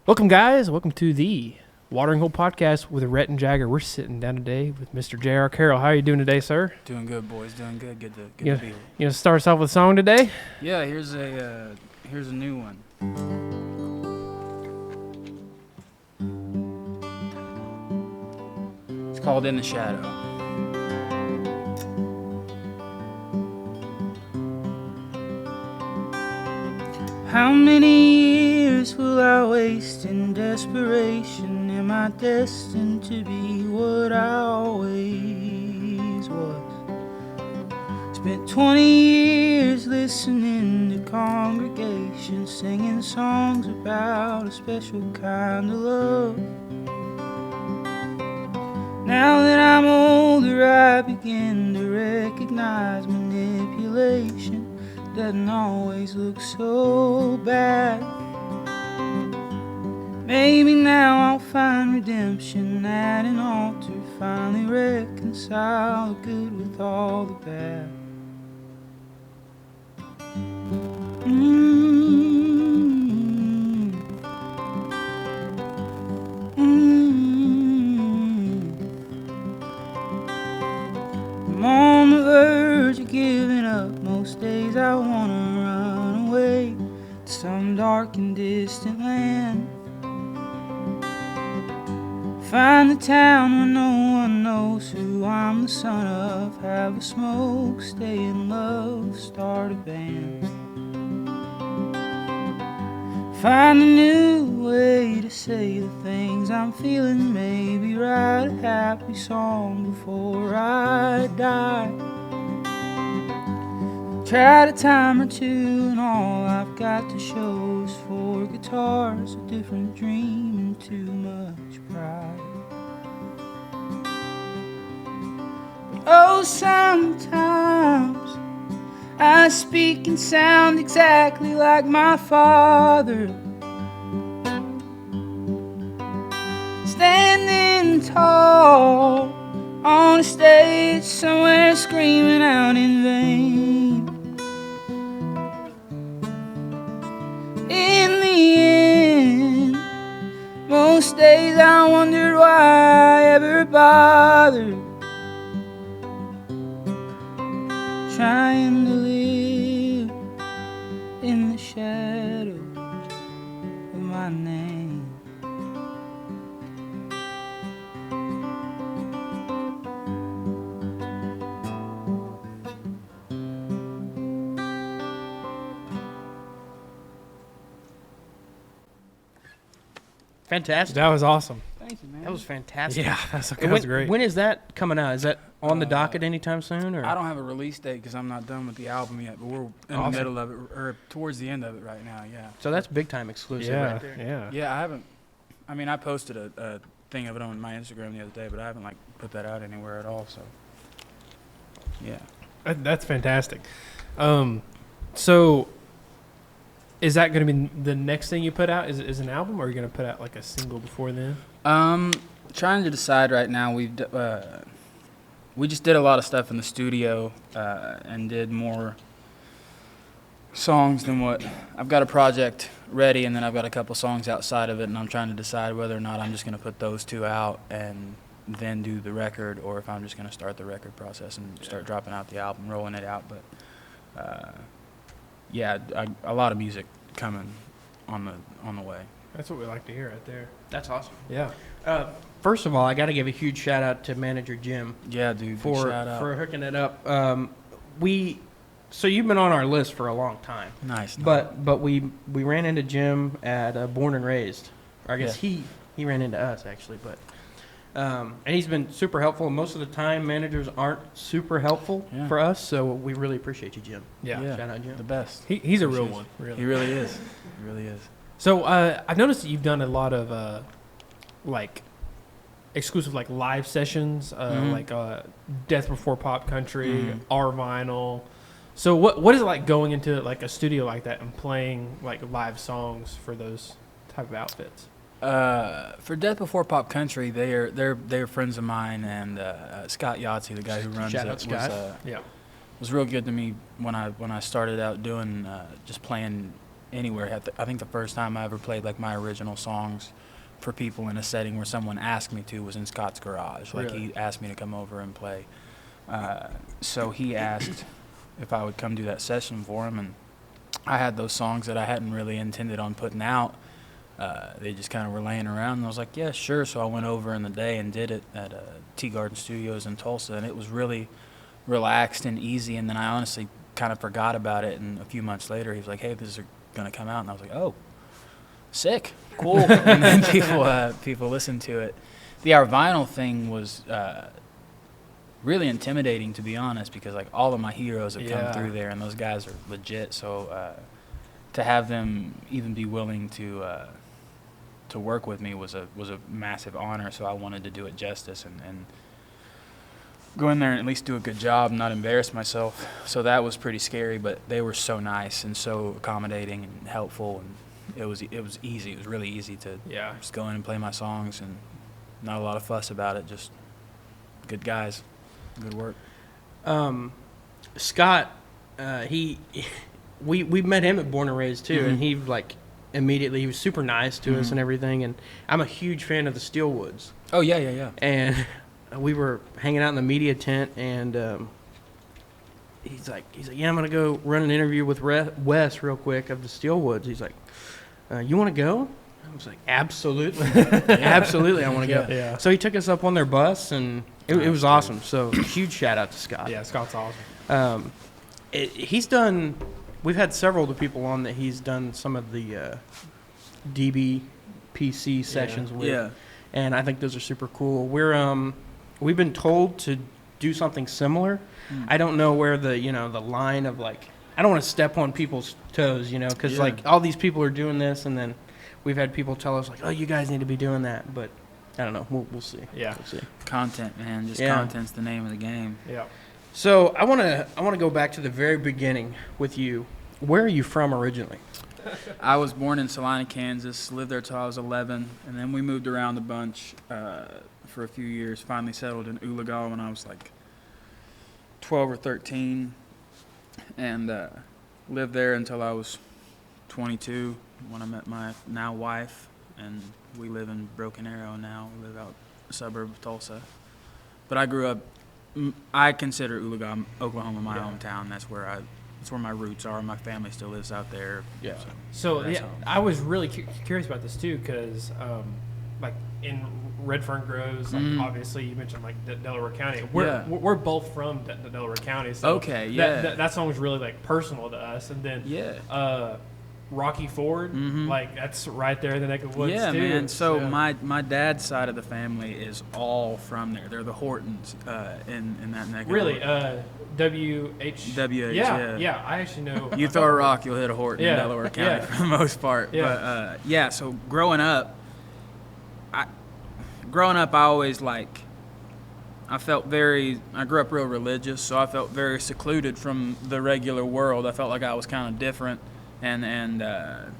Welcome, guys. Welcome to the Watering Hole Podcast with Rhett and Jagger. We're sitting down today with Mr. J.R. Carroll. How are you doing today, sir? Doing good, boys. Doing good. Good to be You here. gonna start us off with a song today? Yeah, here's a new one. It's called In the Shadow. How many years will I waste in desperation? Am I destined to be what I always was? Spent 20 years listening to congregations singing songs about a special kind of love. Now that I'm older, I begin to recognize manipulation doesn't always look so bad. Maybe now I'll find redemption at an altar, finally reconcile the good with all the bad. I'm on the verge of giving up. Most days I wanna run away to some dark and distant land. Find the town where no one knows who I'm the son of. Have a smoke, stay in love, start a band. Find a new way to say the things I'm feeling. Maybe write a happy song before I die. Tried a time or two and all I've got to show is 4 guitars, a different dream and too much pride. But oh, sometimes I speak and sound exactly like my father, standing tall on a stage somewhere screaming out in vain. In the end, most days I wondered why I ever bothered trying to live in the shadow of my name. Fantastic. That was awesome. Thank you, man. That was fantastic. Yeah, that was great. When is that coming out? Is that on the docket anytime soon? Or I don't have a release date because I'm not done with the album yet, but we're in Awesome. the middle of it, or towards the end of it right now, yeah. So that's big time exclusive Yeah, right there. yeah. Yeah, I posted a thing of it on my Instagram the other day, but I haven't put that out anywhere at all, so yeah. That's fantastic. So is that going to be the next thing you put out? Is an album, or are you going to put out like a single before then? Trying to decide right now. We just did a lot of stuff in the studio and did more songs than what I've got a project ready, and then I've got a couple songs outside of it, and I'm trying to decide whether or not I'm just going to put those 2 out and then do the record, or if I'm just going to start the record process and start dropping out the album, rolling it out. But a lot of music coming on the way. That's what we like to hear right there. That's awesome. Yeah. First of all, I got to give a huge shout out to manager Jim Yeah, dude. for shout out. hooking it up. So you've been on our list for a long time. Nice. But we ran into Jim at Born and Raised. Or I guess he ran into us actually, but and he's been super helpful. Most of the time, managers aren't super helpful for us, so we really appreciate you, Jim. Yeah. Shout out, Jim. The best. He's a real one. Really. He really is. He really is. So I've noticed that you've done a lot of exclusive live sessions, like Death Before Pop Country, Our Vinyl. So what is it like going into a studio like that and playing live songs for those type of outfits? For Death Before Pop Country, they're friends of mine, and Scott Yahtzee, the guy who runs Shout it, out Scott. was real good to me when I started out doing just playing anywhere. I think the first time I ever played like my original songs for people in a setting where someone asked me to was in Scott's garage. Like Really? he asked me to come over and play. So he asked if I would come do that session for him, and I had those songs that I hadn't really intended on putting out. They just kind of were laying around, and I was like, yeah, sure. So I went over in the day and did it at Tea Garden Studios in Tulsa, and it was really relaxed and easy. And then I honestly kind of forgot about it, and a few months later, he was like, hey, this is going to come out. And I was like, oh, sick, cool. And then people listened to it. Our vinyl thing was really intimidating, to be honest, because like all of my heroes have come through there, and those guys are legit. So to have them even be willing to work with me was a massive honor. So I wanted to do it justice and go in there and at least do a good job and not embarrass myself. So that was pretty scary, but they were so nice and so accommodating and helpful, and it was easy. It was really easy to just go in and play my songs, and not a lot of fuss about it. Just good guys, good work. Scott, we met him at Born and Raised too, and he like immediately he was super nice to us and everything. And I'm a huge fan of the Steelwoods. Oh yeah. And we were hanging out in the media tent, and he's like, yeah, I'm gonna go run an interview with Wes real quick of the Steelwoods. He's like, you want to go? I was like, absolutely, absolutely, I want to go. Yeah. So he took us up on their bus, and it was awesome. So huge shout out to Scott. Yeah, Scott's awesome. He's done. We've had several of the people on that he's done some of the DBPC sessions with. Yeah. And I think those are super cool. We've been told to do something similar. I don't know where the line of like, I don't want to step on people's toes, because like all these people are doing this, and then we've had people tell us like, oh, you guys need to be doing that, but I don't know. We'll see. Yeah. We'll see. Content, man. Just Yeah. content's the name of the game. Yeah. So I want to go back to the very beginning with you. Where are you from originally? I was born in Salina, Kansas, lived there till I was 11, and then we moved around a bunch for a few years, finally settled in Oologah when I was like 12 or 13, and lived there until I was 22 when I met my now wife, and we live in Broken Arrow now. We live out a suburb of Tulsa. But I grew up, I consider Oologah, Oklahoma, my hometown. That's where my roots are. My family still lives out there. Yeah. So that's yeah, home. I was really curious about this too, because like in Redfern Groves, like obviously you mentioned like Delaware County. We're both from Delaware County. So Okay, yeah. that song was really like personal to us. And then Rocky Ford, like that's right there in the neck of the woods Yeah, too. man. So my dad's side of the family is all from there. They're the Hortons in that neck. Really, of WH. WH, Yeah. I actually know. You throw a rock, you'll hit a Horton in Delaware County for the most part. Yeah. But so growing up, I always I grew up real religious, so I felt very secluded from the regular world. I felt like I was kind of different and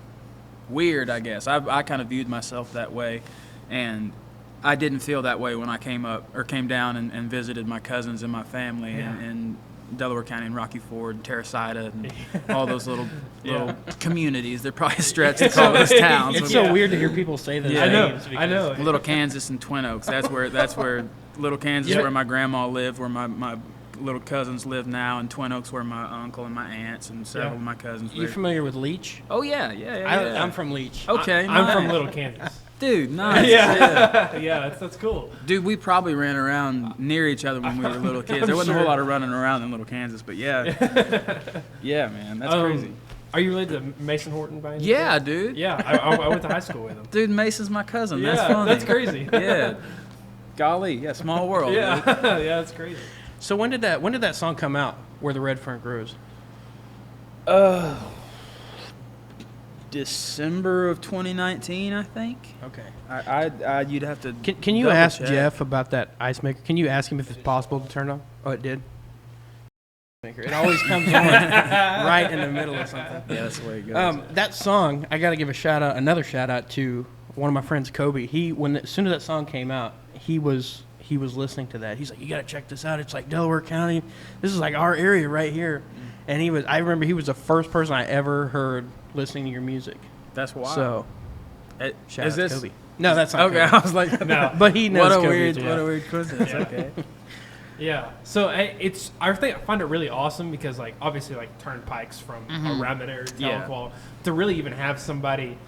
weird, I guess. I kind of viewed myself that way, and I didn't feel that way when I came down and visited my cousins and my family in Delaware County and Rocky Ford, Terracida, and all those little communities. They're probably a stretch to call those towns. It's so weird to hear people say those names. I know. Little Kansas and Twin Oaks. That's where Little Kansas, where my grandma lived, where my little cousins live now, and Twin Oaks, where my uncle and my aunts and several of my cousins live. You familiar with Leech? Oh yeah. I'm from Leech. Okay, I'm nice. from Little Kansas. Dude, nice. Yeah, that's cool. Dude, we probably ran around near each other when we were little kids. There wasn't a whole lot of running around in Little Kansas, but yeah, man, that's crazy. Are you related to Mason Horton by any Yeah, chance? dude. Yeah, I went to high school with him. Dude, Mason's my cousin. Yeah, That's funny. that's crazy. Yeah. Golly, yeah, small world. Yeah, Dude. yeah, that's crazy. So when did that song come out? Where the Red Fern Grows? December of 2019, I think. Okay. You'd have to. Can you double ask check. Jeff about that ice maker? Can you ask him if it's possible to turn on? Oh, it did. It always comes on right in the middle of something. Yeah, that's the way it goes. That song, I got to give another shout out to one of my friends, Kobe, as soon as that song came out, he was listening to that. He's like, you got to check this out. It's like Delaware County. This is like our area right here. And I remember he was the first person I ever heard listening to your music. That's wild. So, shout out to Kobe. No, that's not okay. Kobe. I was like, no, but he knows what a Kobe weird, as well. what a weird coincidence. Okay. Yeah, so I find it really awesome because like obviously like turnpikes from around that area, Tahlequah, to really even have somebody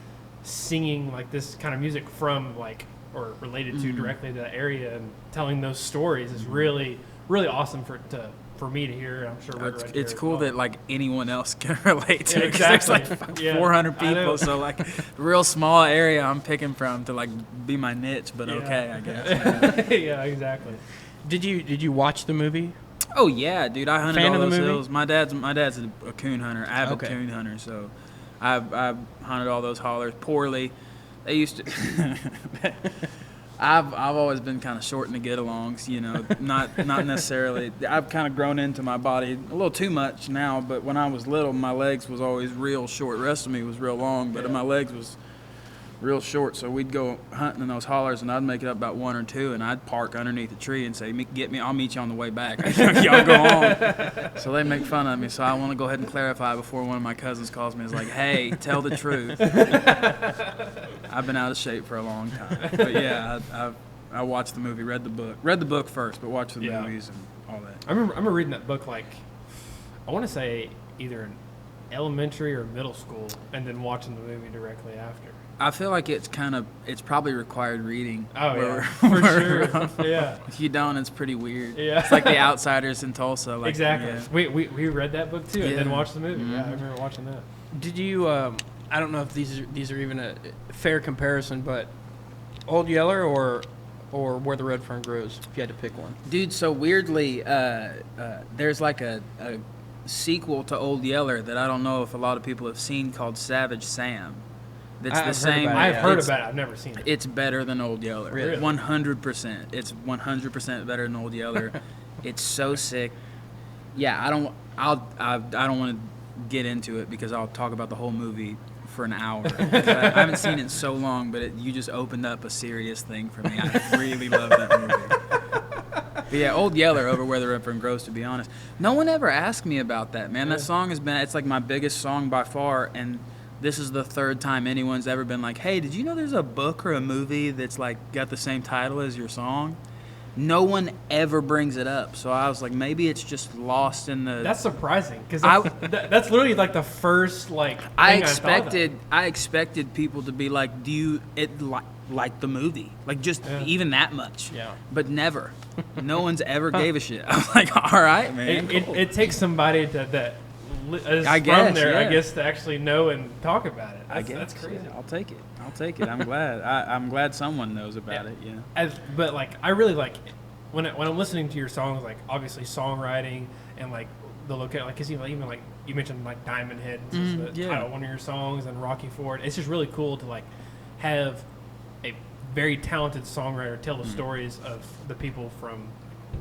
singing like this kind of music from like or related to directly to that area and telling those stories is really awesome for me to hear. I'm sure it's cool that like anyone else can relate to it. Exactly. There's like 400 people, so like real small area I'm picking from to like be my niche, but okay, I guess. Yeah, exactly. Did you watch the movie? Oh yeah, dude! I hunted Fan all of the those movie? hills. My dad's a coon hunter, avid coon hunter. So, I've hunted all those hollers poorly. They used to. I've always been kind of short in the get-alongs, you know. Not necessarily. I've kind of grown into my body a little too much now. But when I was little, my legs was always real short. The rest of me was real long, but my legs was real short. So we'd go hunting in those hollers, and I'd make it up about 1 or 2, and I'd park underneath a tree and say, "Get me! I'll meet you on the way back. Y'all go home." So they make fun of me. So I want to go ahead and clarify before one of my cousins calls me. It's like, "Hey, tell the truth." I've been out of shape for a long time, but yeah, I watched the movie, read the book first, but watched the movies and all that. I remember reading that book like I want to say either in elementary or middle school, and then watching the movie directly after. I feel like it's probably required reading. Oh, yeah, for sure. Yeah. If you don't, it's pretty weird. Yeah. It's like The Outsiders in Tulsa. Like, exactly. Yeah. We read that book too, and then watched the movie. Yeah, I remember watching that. Did you? I don't know if these are even a fair comparison, but Old Yeller or Where the Red Fern Grows, if you had to pick one. Dude, so weirdly, there's like a sequel to Old Yeller that I don't know if a lot of people have seen called Savage Sam. That's the same. I've heard about it. I've never seen it. It's better than Old Yeller. Really? 100%. It's 100% better than Old Yeller. It's so sick. Yeah, I don't want to get into it because I'll talk about the whole movie for an hour. I haven't seen it in so long, but you just opened up a serious thing for me. I really love that movie. But yeah, Old Yeller over Where the Red Fern Grows, to be honest. No one ever asked me about that, man. That song it's like my biggest song by far, and this is the third time anyone's ever been like, hey, did you know there's a book or a movie that's like got the same title as your song? No one ever brings it up. So I was like, maybe it's just lost in the... That's surprising because that's literally like the first like thing I expected people to be like, do you like the movie? Like just even that much. Yeah. But never. No one's ever gave a shit. I was like, all right, man. It takes somebody that is I guess, from there, yeah. I guess, to actually know and talk about it. I guess That's crazy. Yeah, I'll take it. I'm glad. I'm glad someone knows about it. Yeah. But like, I really like when I'm listening to your songs. Like, obviously, songwriting and like the location. Like, cause even like you mentioned like Diamond Head, is the title of one of your songs, and Rocky Ford. It's just really cool to like have a very talented songwriter tell the stories of the people from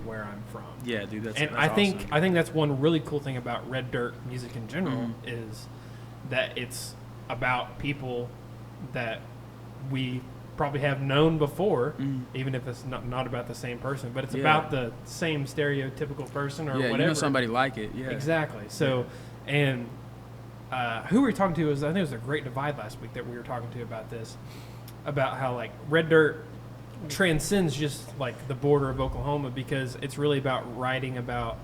where I'm from. Yeah, dude, that's I think awesome. I think that's one really cool thing about Red Dirt music in general is that it's about people that we probably have known before, even if it's not about the same person, but it's about the same stereotypical person or whatever. You know somebody like it. Yeah, exactly. So, and who we were talking to I think it was a Great Divide last week that we were talking to about this, about how like Red Dirt transcends just like the border of Oklahoma because it's really about writing about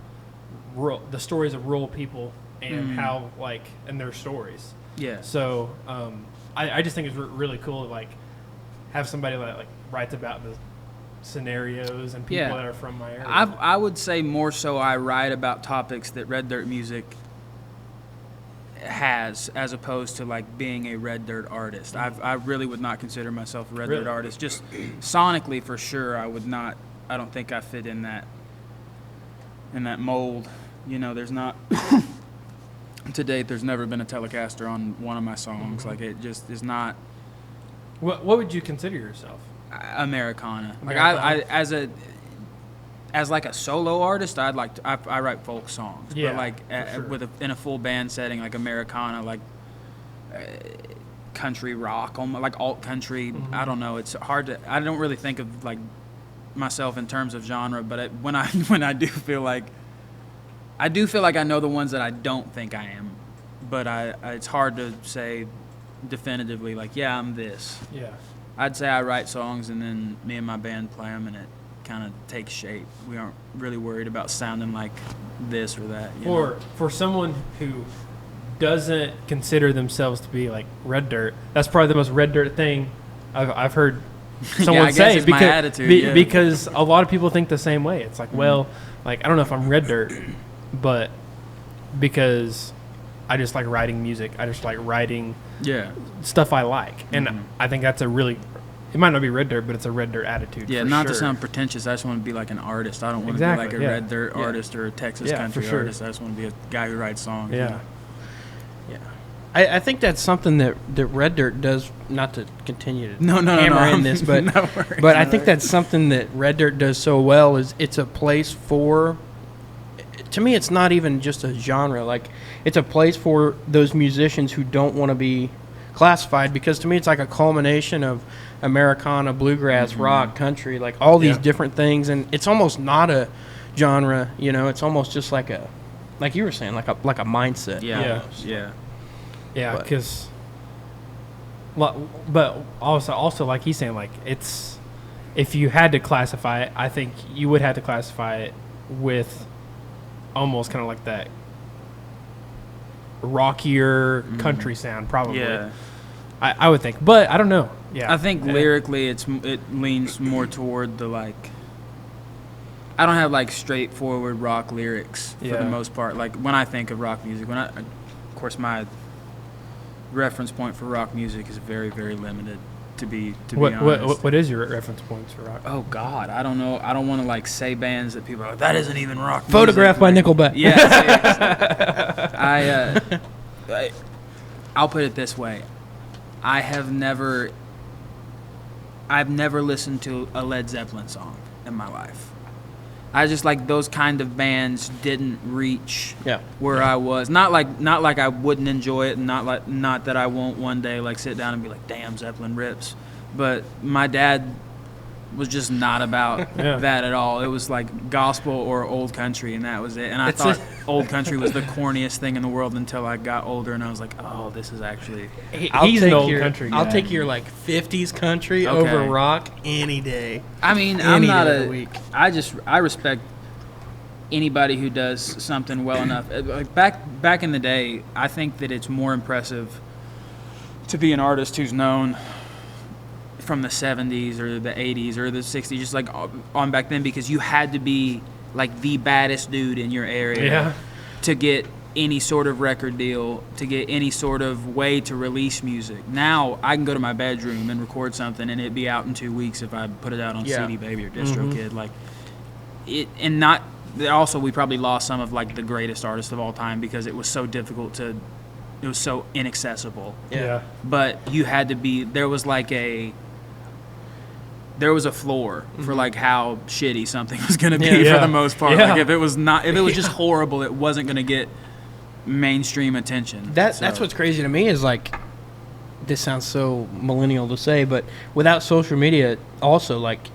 the stories of rural people and how like and their stories. Yeah. So I just think it's really cool to like have somebody that like writes about the scenarios and people that are from my area. I would say more so I write about topics that Red Dirt music has, as opposed to like being a Red Dirt artist. I really would not consider myself a Red Dirt artist. Just sonically, for sure, I would not. I don't think I fit in that mold. You know, there's not. To date, there's never been a Telecaster on one of my songs. Like, it just is not. What would you consider yourself? Americana. Like I as like a solo artist, I write folk songs. Yeah, but like sure. in a full band setting, like Americana, like country rock, like alt country. Mm-hmm. I don't know. It's hard to. I don't really think of like myself in terms of genre, but when I do feel like I know the ones that I don't think I am, but it's hard to say definitively like, yeah, I'm this. Yeah. I'd say I write songs and then me and my band play them and it kind of takes shape. We aren't really worried about sounding like this or that. For someone who doesn't consider themselves to be like red dirt, that's probably the most red dirt thing I've heard someone say. It's my attitude, because a lot of people think the same way. It's like, well, like I don't know if I'm red dirt, but because I just like writing music. I just like writing stuff I like. And I think that's it might not be red dirt, but it's a red dirt attitude. Yeah, not to sound pretentious. I just want to be like an artist. I don't want to be like a red dirt artist or a Texas country artist. I just want to be a guy who writes songs. Yeah. Yeah. I think that's something that red dirt does, not to continue to hammer in this, but but I think that's something that red dirt does so well is it's a place for, to me, it's not even just a genre. Like, it's a place for those musicians who don't want to be classified, because to me it's like a culmination of Americana, bluegrass, rock, country, like all these different things, and it's almost not a genre, it's almost just like you were saying, like a mindset. Yeah, because but also like he's saying, like, it's, if you had to classify it, I think you would have to classify it with almost kind of like that rockier country sound, probably. Yeah. I would think, but I don't know. Yeah, I think lyrically it leans more toward the, like, I don't have like straightforward rock lyrics for the most part. Like when I think of rock music, of course my reference point for rock music is very, very limited. To be honest. What is your reference points for rock? Oh God, I don't know. I don't want to like say bands that people are like, that isn't even rock music. Photograph by Nickelback. Yeah, seriously. I'll put it this way. I've never listened to a Led Zeppelin song in my life. I just, like, those kind of bands didn't reach where I was. Not like I wouldn't enjoy it, and not that I won't one day like sit down and be like, damn, Zeppelin rips. But my dad was just not about that at all. It was like gospel or old country, and that was it. And I thought old country was the corniest thing in the world until I got older, and I was like, oh, this is actually... He's an old country guy. I'll take your like 50s country over rock any day. I mean, I'm not a... I respect anybody who does something well enough. Like back in the day, I think that it's more impressive to be an artist who's known from the 70s or the 80s or the 60s, just like on back then, because you had to be like the baddest dude in your area to get any sort of record deal, to get any sort of way to release music. Now I can go to my bedroom and record something and it'd be out in 2 weeks if I put it out on CD Baby or DistroKid. Like it, and not also, we probably lost some of like the greatest artists of all time because it was so difficult to, it was so inaccessible. But you had to be, there was a floor for like how shitty something was going to be for the most part. Like if it was just horrible, it wasn't going to get mainstream attention. That's what's crazy to me is, like, this sounds so millennial to say, but without social media, also, like,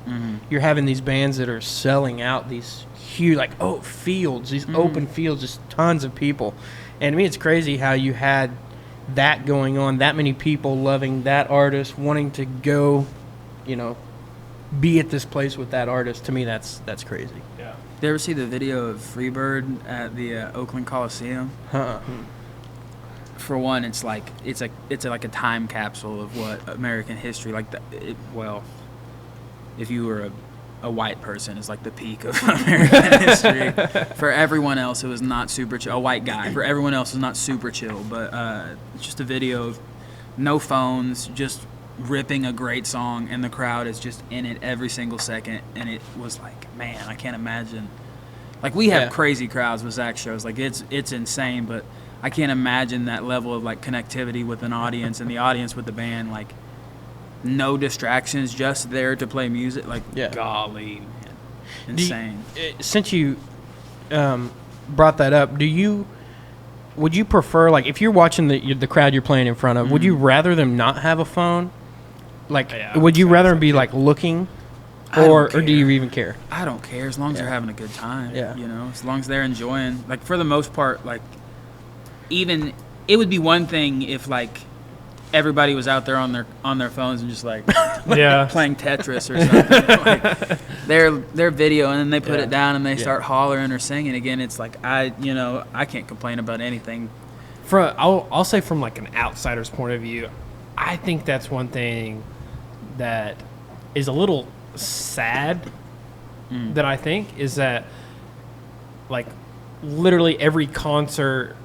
you're having these bands that are selling out these huge, like, fields, these open fields, just tons of people. And to me, it's crazy how you had that going on, that many people loving that artist, wanting to go, be at this place with that artist. To me, that's crazy. Yeah. Did you ever see the video of Freebird at the Oakland Coliseum? For one, it's like a time capsule of what American history, like if you were a white person, it's like the peak of American history. For everyone else, it was not super chill. A white guy. For everyone else, it was not super chill. But it's just a video of no phones, just ripping a great song, and the crowd is just in it every single second. And it was like, man, I can't imagine. Like, we have crazy crowds with Zach shows. Like, it's insane, but I can't imagine that level of like connectivity with an audience and the audience with the band. Like, no distractions, just there to play music. Like, golly, man. Insane. Since you brought that up, would you prefer, like, if you're watching the crowd you're playing in front of, would you rather them not have a phone? Like, would you rather be like looking, or do you even care? I don't care as long as they're having a good time. Yeah. You know, as long as they're enjoying. Like, for the most part, like, even it would be one thing if like everybody was out there on their phones and just like playing Tetris or something. Like, their video, and then they put it down and they start hollering or singing again. It's like I can't complain about anything. I'll say from like an outsider's point of view, I think that's one thing that is a little sad. That I think is that like literally every concert,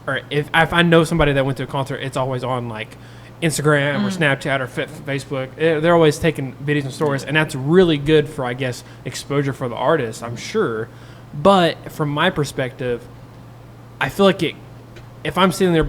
or if I know somebody that went to a concert, it's always on like Instagram or Snapchat or Facebook. They're always taking videos and stories, and that's really good for, I guess, exposure for the artist, I'm sure. But from my perspective, I feel like if I'm sitting there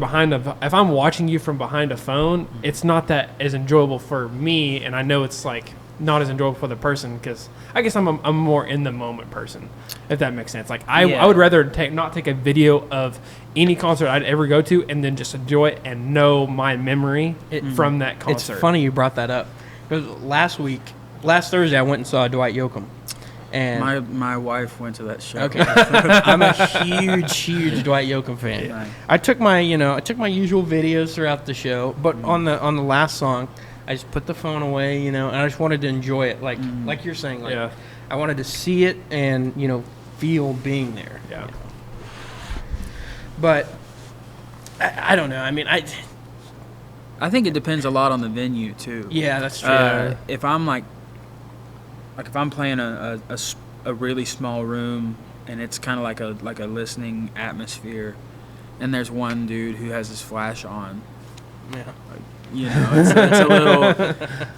if I'm watching you from behind a phone, it's not that as enjoyable for me, and I know it's like not as enjoyable for the person, because I guess I'm a more in the moment person, if that makes sense. Like I would rather not take a video of any concert I'd ever go to and then just enjoy it and know my memory from that concert. It's funny you brought that up, because last Thursday I went and saw Dwight Yoakam, and my wife went to that show. Okay. I'm a huge Dwight Yoakam fan. Right. I took my usual videos throughout the show, but on the last song, I just put the phone away, and I just wanted to enjoy it, like you're saying, like I wanted to see it and feel being there. Yeah. But I don't know. I mean, I think it depends a lot on the venue too. Yeah, that's true. If I'm like if I'm playing a really small room and it's kind of like a listening atmosphere, and there's one dude who has his flash on, it's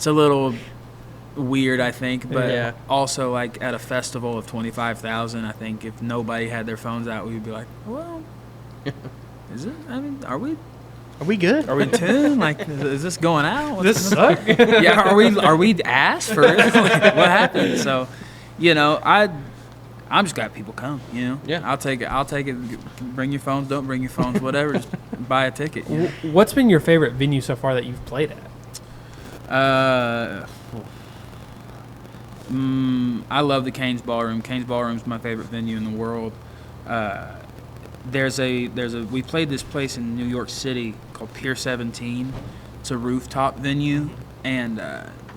a little weird, I think. But also, like at a festival of 25,000, I think if nobody had their phones out, we'd be like, well, is it? I mean, are we good? Are we tuned? Like, is this going out? What's this suck? Yeah, are we ass for what happened? So, I'm just got people come. Yeah. I'll take it. Bring your phones. Don't bring your phones. Whatever. Just buy a ticket. What's been your favorite venue so far that you've played at? I love the Cain's Ballroom. Cain's Ballroom's my favorite venue in the world. We played this place in New York City called Pier 17. It's a rooftop venue, and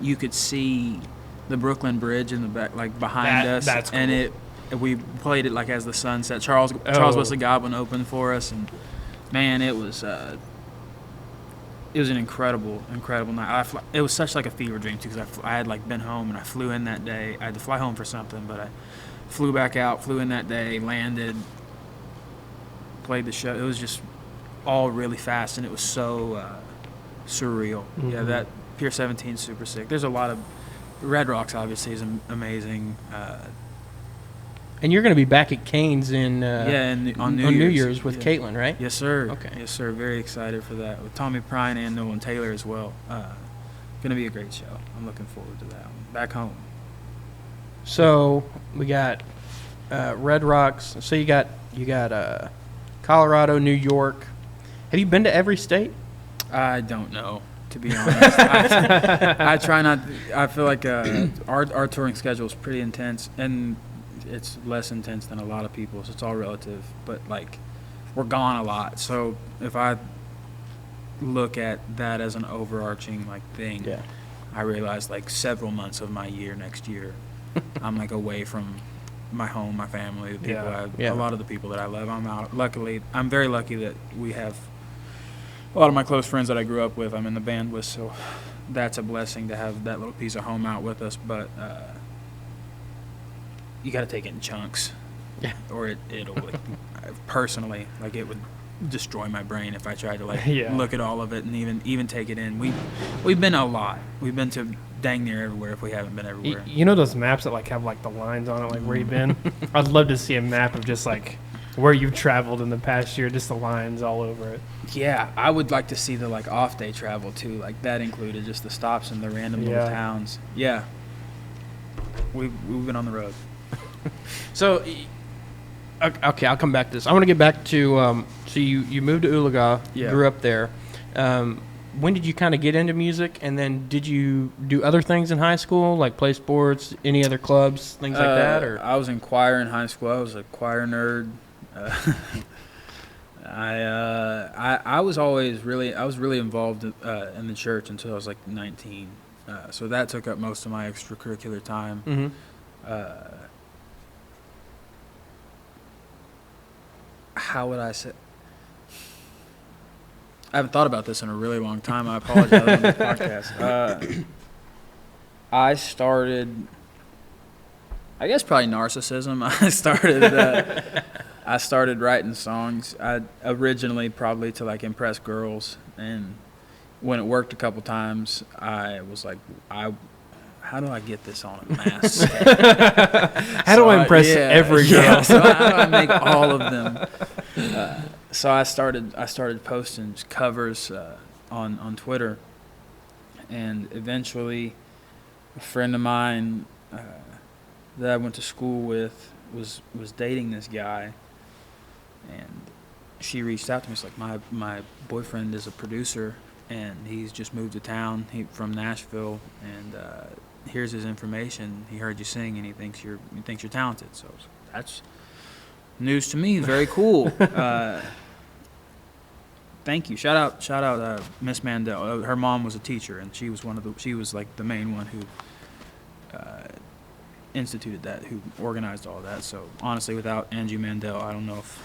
you could see the Brooklyn Bridge in the back, like behind us. That's cool. And we played it like as the sun set. Charles Wesley Godwin opened for us, and man, it was an incredible night. It was such like a fever dream too, because I had like been home and I flew in that day. I had to fly home for something, but I flew back out, flew in that day, landed, played the show. It was just all really fast, and it was so surreal. Mm-hmm. Yeah, that Pier 17 is super sick. There's a lot of Red Rocks, obviously, is amazing. And you're going to be back at Cain's on New Year's with Caitlin, right? Yes, sir. Okay. Yes, sir. Very excited for that with Tommy Prine and Nolan Taylor as well. Going to be a great show. I'm looking forward to that one. Back home. So we got Red Rocks. So you got Colorado, New York. Have you been to every state? I don't know, to be honest. I try not. I feel like our touring schedule is pretty intense, and it's less intense than a lot of people's. It's all relative, but like we're gone a lot. So if I look at that as an overarching like thing, I realize like several months of my year next year, I'm like away from my home, my family, the people a lot of the people that I love. I'm out. Luckily, I'm very lucky that we have a lot of my close friends that I grew up with. I'm in the band with, so that's a blessing to have that little piece of home out with us. But you got to take it in chunks, or it'll like, personally, like it would destroy my brain if I tried to like look at all of it and even take it in. We've been a lot. We've been to dang near everywhere if we haven't been everywhere. You know those maps that like have like the lines on it, like where you've been? I'd love to see a map of just like where you've traveled in the past year, just the lines all over it. Yeah, I would like to see the like off day travel too, like that included, just the stops in the random little towns. Yeah, we've been on the road. So, okay, I'll come back to this. I want to get back to So you moved to Oologah, Yeah. grew up there. When did you kind of get into music, and then did you do other things in high school, like play sports, any other clubs, things like that? Or I was in choir in high school. I was a choir nerd. I was really involved in the church until I was like 19. So that took up most of my extracurricular time. Mm-hmm. How would I say? I haven't thought about this in a really long time. I apologize on this podcast. I started, I guess probably narcissism. I started writing songs. I originally probably to like impress girls, and when it worked a couple times, I was like, how do I get this on a mass scale? How do I impress every girl? Yeah, so how do I make all of them? So I started posting covers on Twitter, and eventually a friend of mine that I went to school with was dating this guy, and she reached out to me. It's like, my boyfriend is a producer, and he's just moved to town from Nashville, and here's his information. He heard you sing, and he thinks you're talented. So that's news to me. Very cool. Thank you. Shout out Miss Mandel. Her mom was a teacher, and she was like the main one who instituted that, who organized all that. So honestly, without Angie Mandel, I don't know if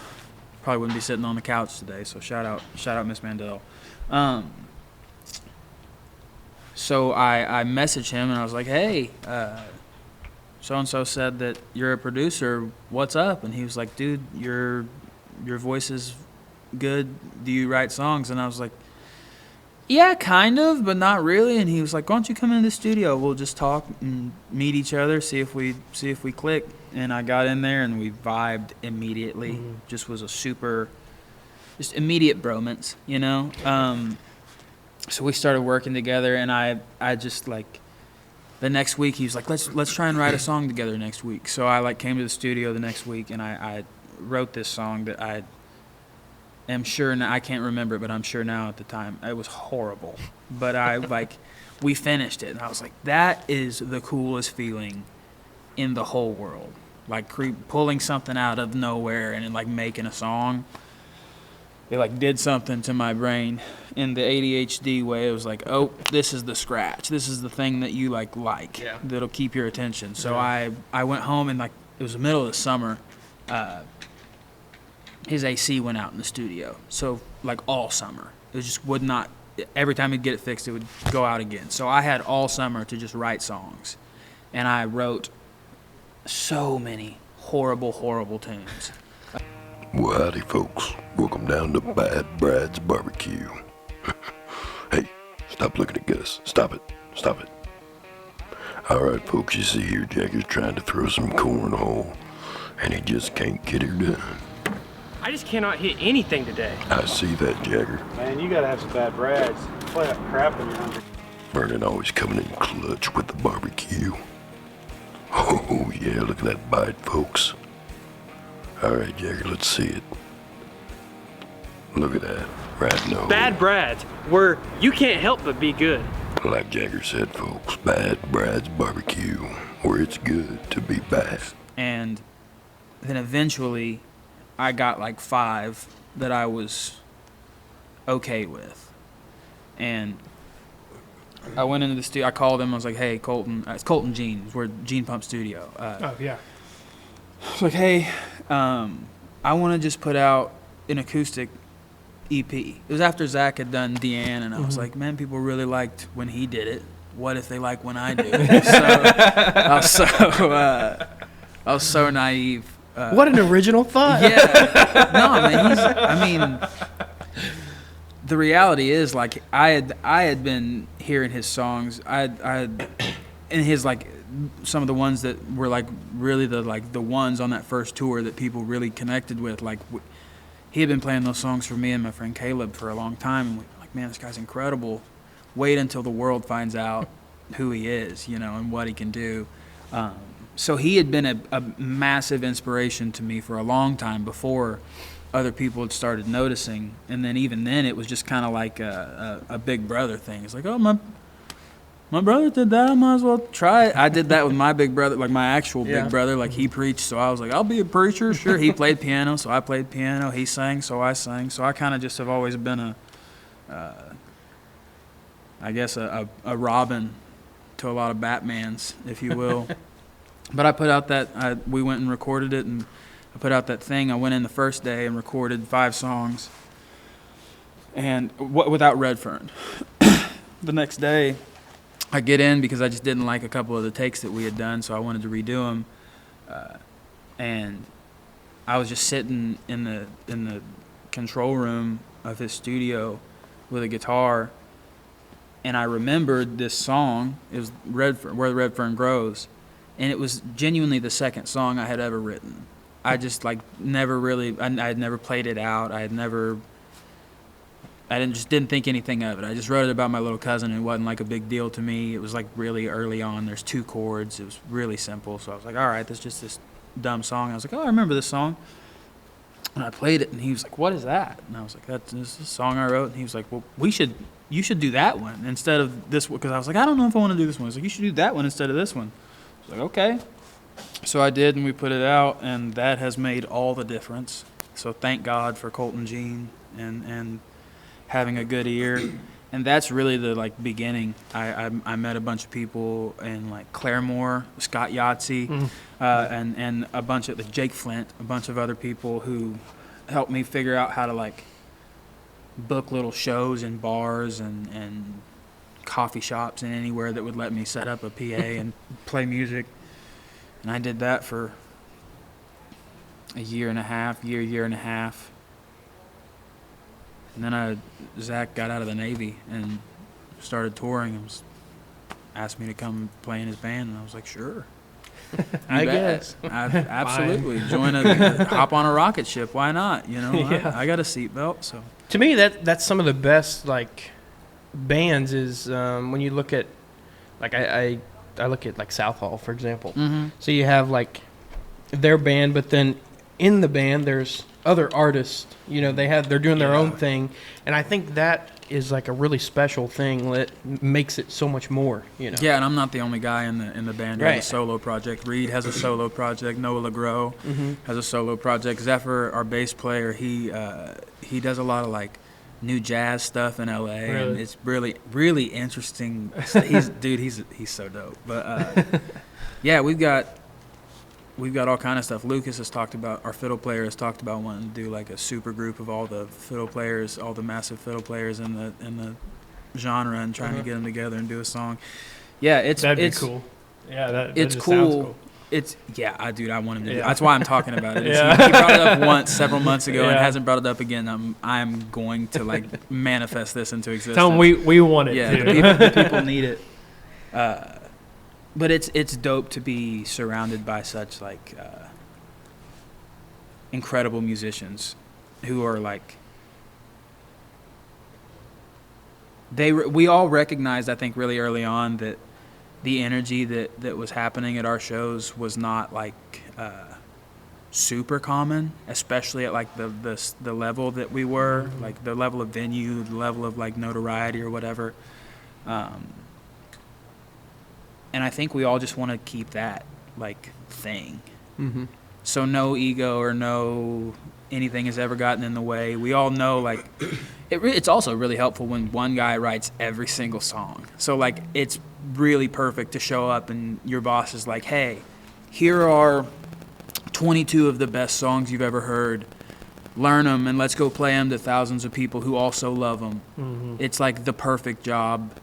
probably wouldn't be sitting on the couch today. So shout out Miss Mandel. So I messaged him, and I was like, hey, so-and-so said that you're a producer. What's up? And he was like, dude, your voice is good. Do you write songs? And I was like, yeah, kind of, but not really. And he was like, why don't you come into the studio? We'll just talk and meet each other, see if we click. And I got in there, and we vibed immediately. Mm-hmm. Just was just immediate bromance, you know? So we started working together, and I just like, the next week he was like, let's try and write a song together next week. So I like came to the studio the next week, and I wrote this song that I am sure now, I can't remember it, but I'm sure now at the time it was horrible. But we finished it, and I was like, that is the coolest feeling in the whole world. Like pulling something out of nowhere and like making a song. It like did something to my brain in the ADHD way. It was like, oh, this is the scratch. This is the thing that you like yeah, that'll keep your attention. So yeah. I went home, and like it was the middle of the summer. His AC went out in the studio. So like all summer, it just would not. Every time he'd get it fixed, it would go out again. So I had all summer to just write songs, and I wrote so many horrible tunes. Well, howdy, folks. Welcome down to Bad Brad's Barbecue. Hey, stop looking at Gus. Stop it. All right, folks, you see here, Jagger's trying to throw some cornhole, and he just can't get her done. I just cannot hit anything today. I see that, Jagger. Man, you gotta have some Bad Brads. Play that crap when you're hungry. Vernon always coming in clutch with the barbecue. Oh, yeah, look at that bite, folks. All right, Jagger, let's see it. Look at that, right in the hole. Bad Brads, where you can't help but be good. Like Jagger said, folks, Bad Brad's Barbecue, where it's good to be bad. And then eventually, I got like 5 that I was okay with. And I went into the studio, I called him, I was like, hey, Colton, it's Colton Jeans, we're Gene Pump Studio. Oh, yeah. I was like, hey, I want to just put out an acoustic EP. It was after Zach had done Deanne, and I was like, man, people really liked when he did it. What if they like when I do it? So I was so naive. What an original thought. Yeah. No, man, the reality is, like, I had been hearing his songs. I had and his, like, some of the ones that were like really the ones on that first tour that people really connected with. Like he had been playing those songs for me and my friend Caleb for a long time, and we were like, man, this guy's incredible. Wait until the world finds out who he is, you know, and what he can do. So he had been a massive inspiration to me for a long time before other people had started noticing, and then even then it was just kind of like a big brother thing. It's like, oh, my brother did that, I might as well try it. I did that with my big brother, like my actual big brother, like he preached, so I was like, I'll be a preacher, sure. He played piano, so I played piano. He sang, so I sang. So I kind of just have always been I guess a Robin to a lot of Batmans, if you will. But I put out we went and recorded it, and I put out that thing. I went in the first day and recorded 5 songs, and without Redfern. The next day, I get in because I just didn't like a couple of the takes that we had done, so I wanted to redo them. And I was just sitting in the control room of his studio with a guitar, and I remembered this song. It was Redfern, Where the Redfern Grows, and it was genuinely the second song I had ever written. I just never really, I had never played it out. Just didn't think anything of it. I just wrote it about my little cousin. It wasn't like a big deal to me. It was like really early on. There's 2 chords. It was really simple. So I was like, all right, that's just this dumb song. I was like, oh, I remember this song. And I played it, and he was like, what is that? And I was like, this is a song I wrote. And he was like, well, you should do that one instead of this one. Because I was like, I don't know if I want to do this one. He was like, you should do that one instead of this one. I was like, okay. So I did, and we put it out, and that has made all the difference. So thank God for Colton Jean and having a good ear. And that's really the beginning. I met a bunch of people in Claremore, Scott Yahtzee, and a bunch of Jake Flint, a bunch of other people who helped me figure out how to book little shows in bars and coffee shops and anywhere that would let me set up a PA and play music. And I did that for a year and a half. And then Zach got out of the Navy and started touring and asked me to come play in his band, and I was like, sure. I guess. Absolutely. Hop on a rocket ship. Why not? I got a seatbelt. So to me, that's some of the best bands is when you look at I look at Southall, for example. Mm-hmm. So you have their band, but then in the band there's other artists. They're doing their own thing, and I think that is a really special thing that makes it so much more. Yeah, and I'm not the only guy in the band who has a solo project. Reed has a solo project. Noah LeGros has a solo project. Zephyr, our bass player, he does a lot of new jazz stuff in LA, and it's really, really interesting. He's so dope. But yeah, we've got all kind of stuff. Lucas has talked about, our fiddle player has talked about wanting to do a super group of all the fiddle players, all the massive fiddle players in the genre, and trying to get them together and do a song. Yeah, that'd be cool. Yeah, that it's just cool. Sounds cool. I want him to do it. That's why I'm talking about it. He brought it up once several months ago and hasn't brought it up again. I'm going to manifest this into existence. Tell him we want it too. The people need it. But it's dope to be surrounded by such incredible musicians who are we all recognized, I think, really early on that the energy that was happening at our shows was not super common, especially at the level that we were, the level of venue, the level of notoriety or whatever. And I think we all just want to keep that thing. Mm-hmm. So no ego or no anything has ever gotten in the way. We all know it's also really helpful when one guy writes every single song. So it's really perfect to show up and your boss is like, hey, here are 22 of the best songs you've ever heard. Learn them and let's go play them to thousands of people who also love them. Mm-hmm. It's the perfect job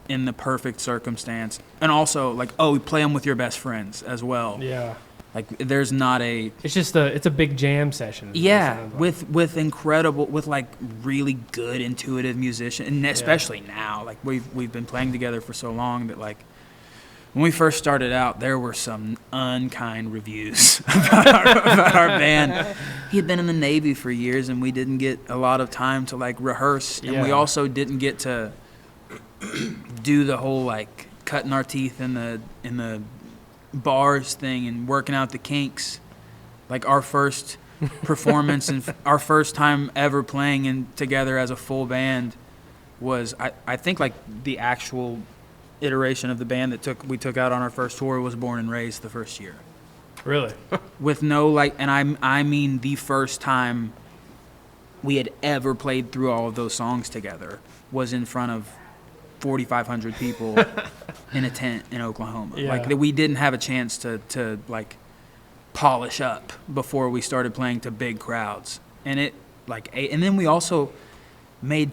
in the perfect circumstance. And also we play them with your best friends as well. Yeah. There's not a... It's a big jam session. Yeah, with really good intuitive musicians, and especially now, we've been playing together for so long that when we first started out, there were some unkind reviews about our band. He had been in the Navy for years, and we didn't get a lot of time to rehearse, and we also didn't get to do the whole cutting our teeth in the bars thing and working out the kinks. Our first performance and our first time ever playing together as a full band was, I think, like the actual iteration of the band that we took out on our first tour was Born and Raised the first year. Really? With no, like, and I mean the first time we had ever played through all of those songs together was in front of 4,500 people in a tent in Oklahoma. Yeah. Like, we didn't have a chance to like polish up before we started playing to big crowds. And it, like, and then we also we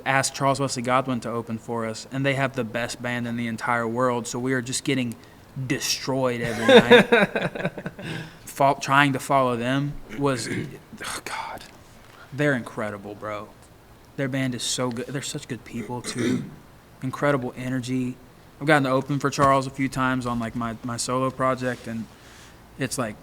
asked Charles Wesley Godwin to open for us, and they have the best band in the entire world, so we were just getting destroyed every night. Trying to follow them was, oh God, they're incredible, bro. Their band is so good. They're such good people too. Incredible energy. I've gotten to open for Charles a few times on like my solo project, and it's like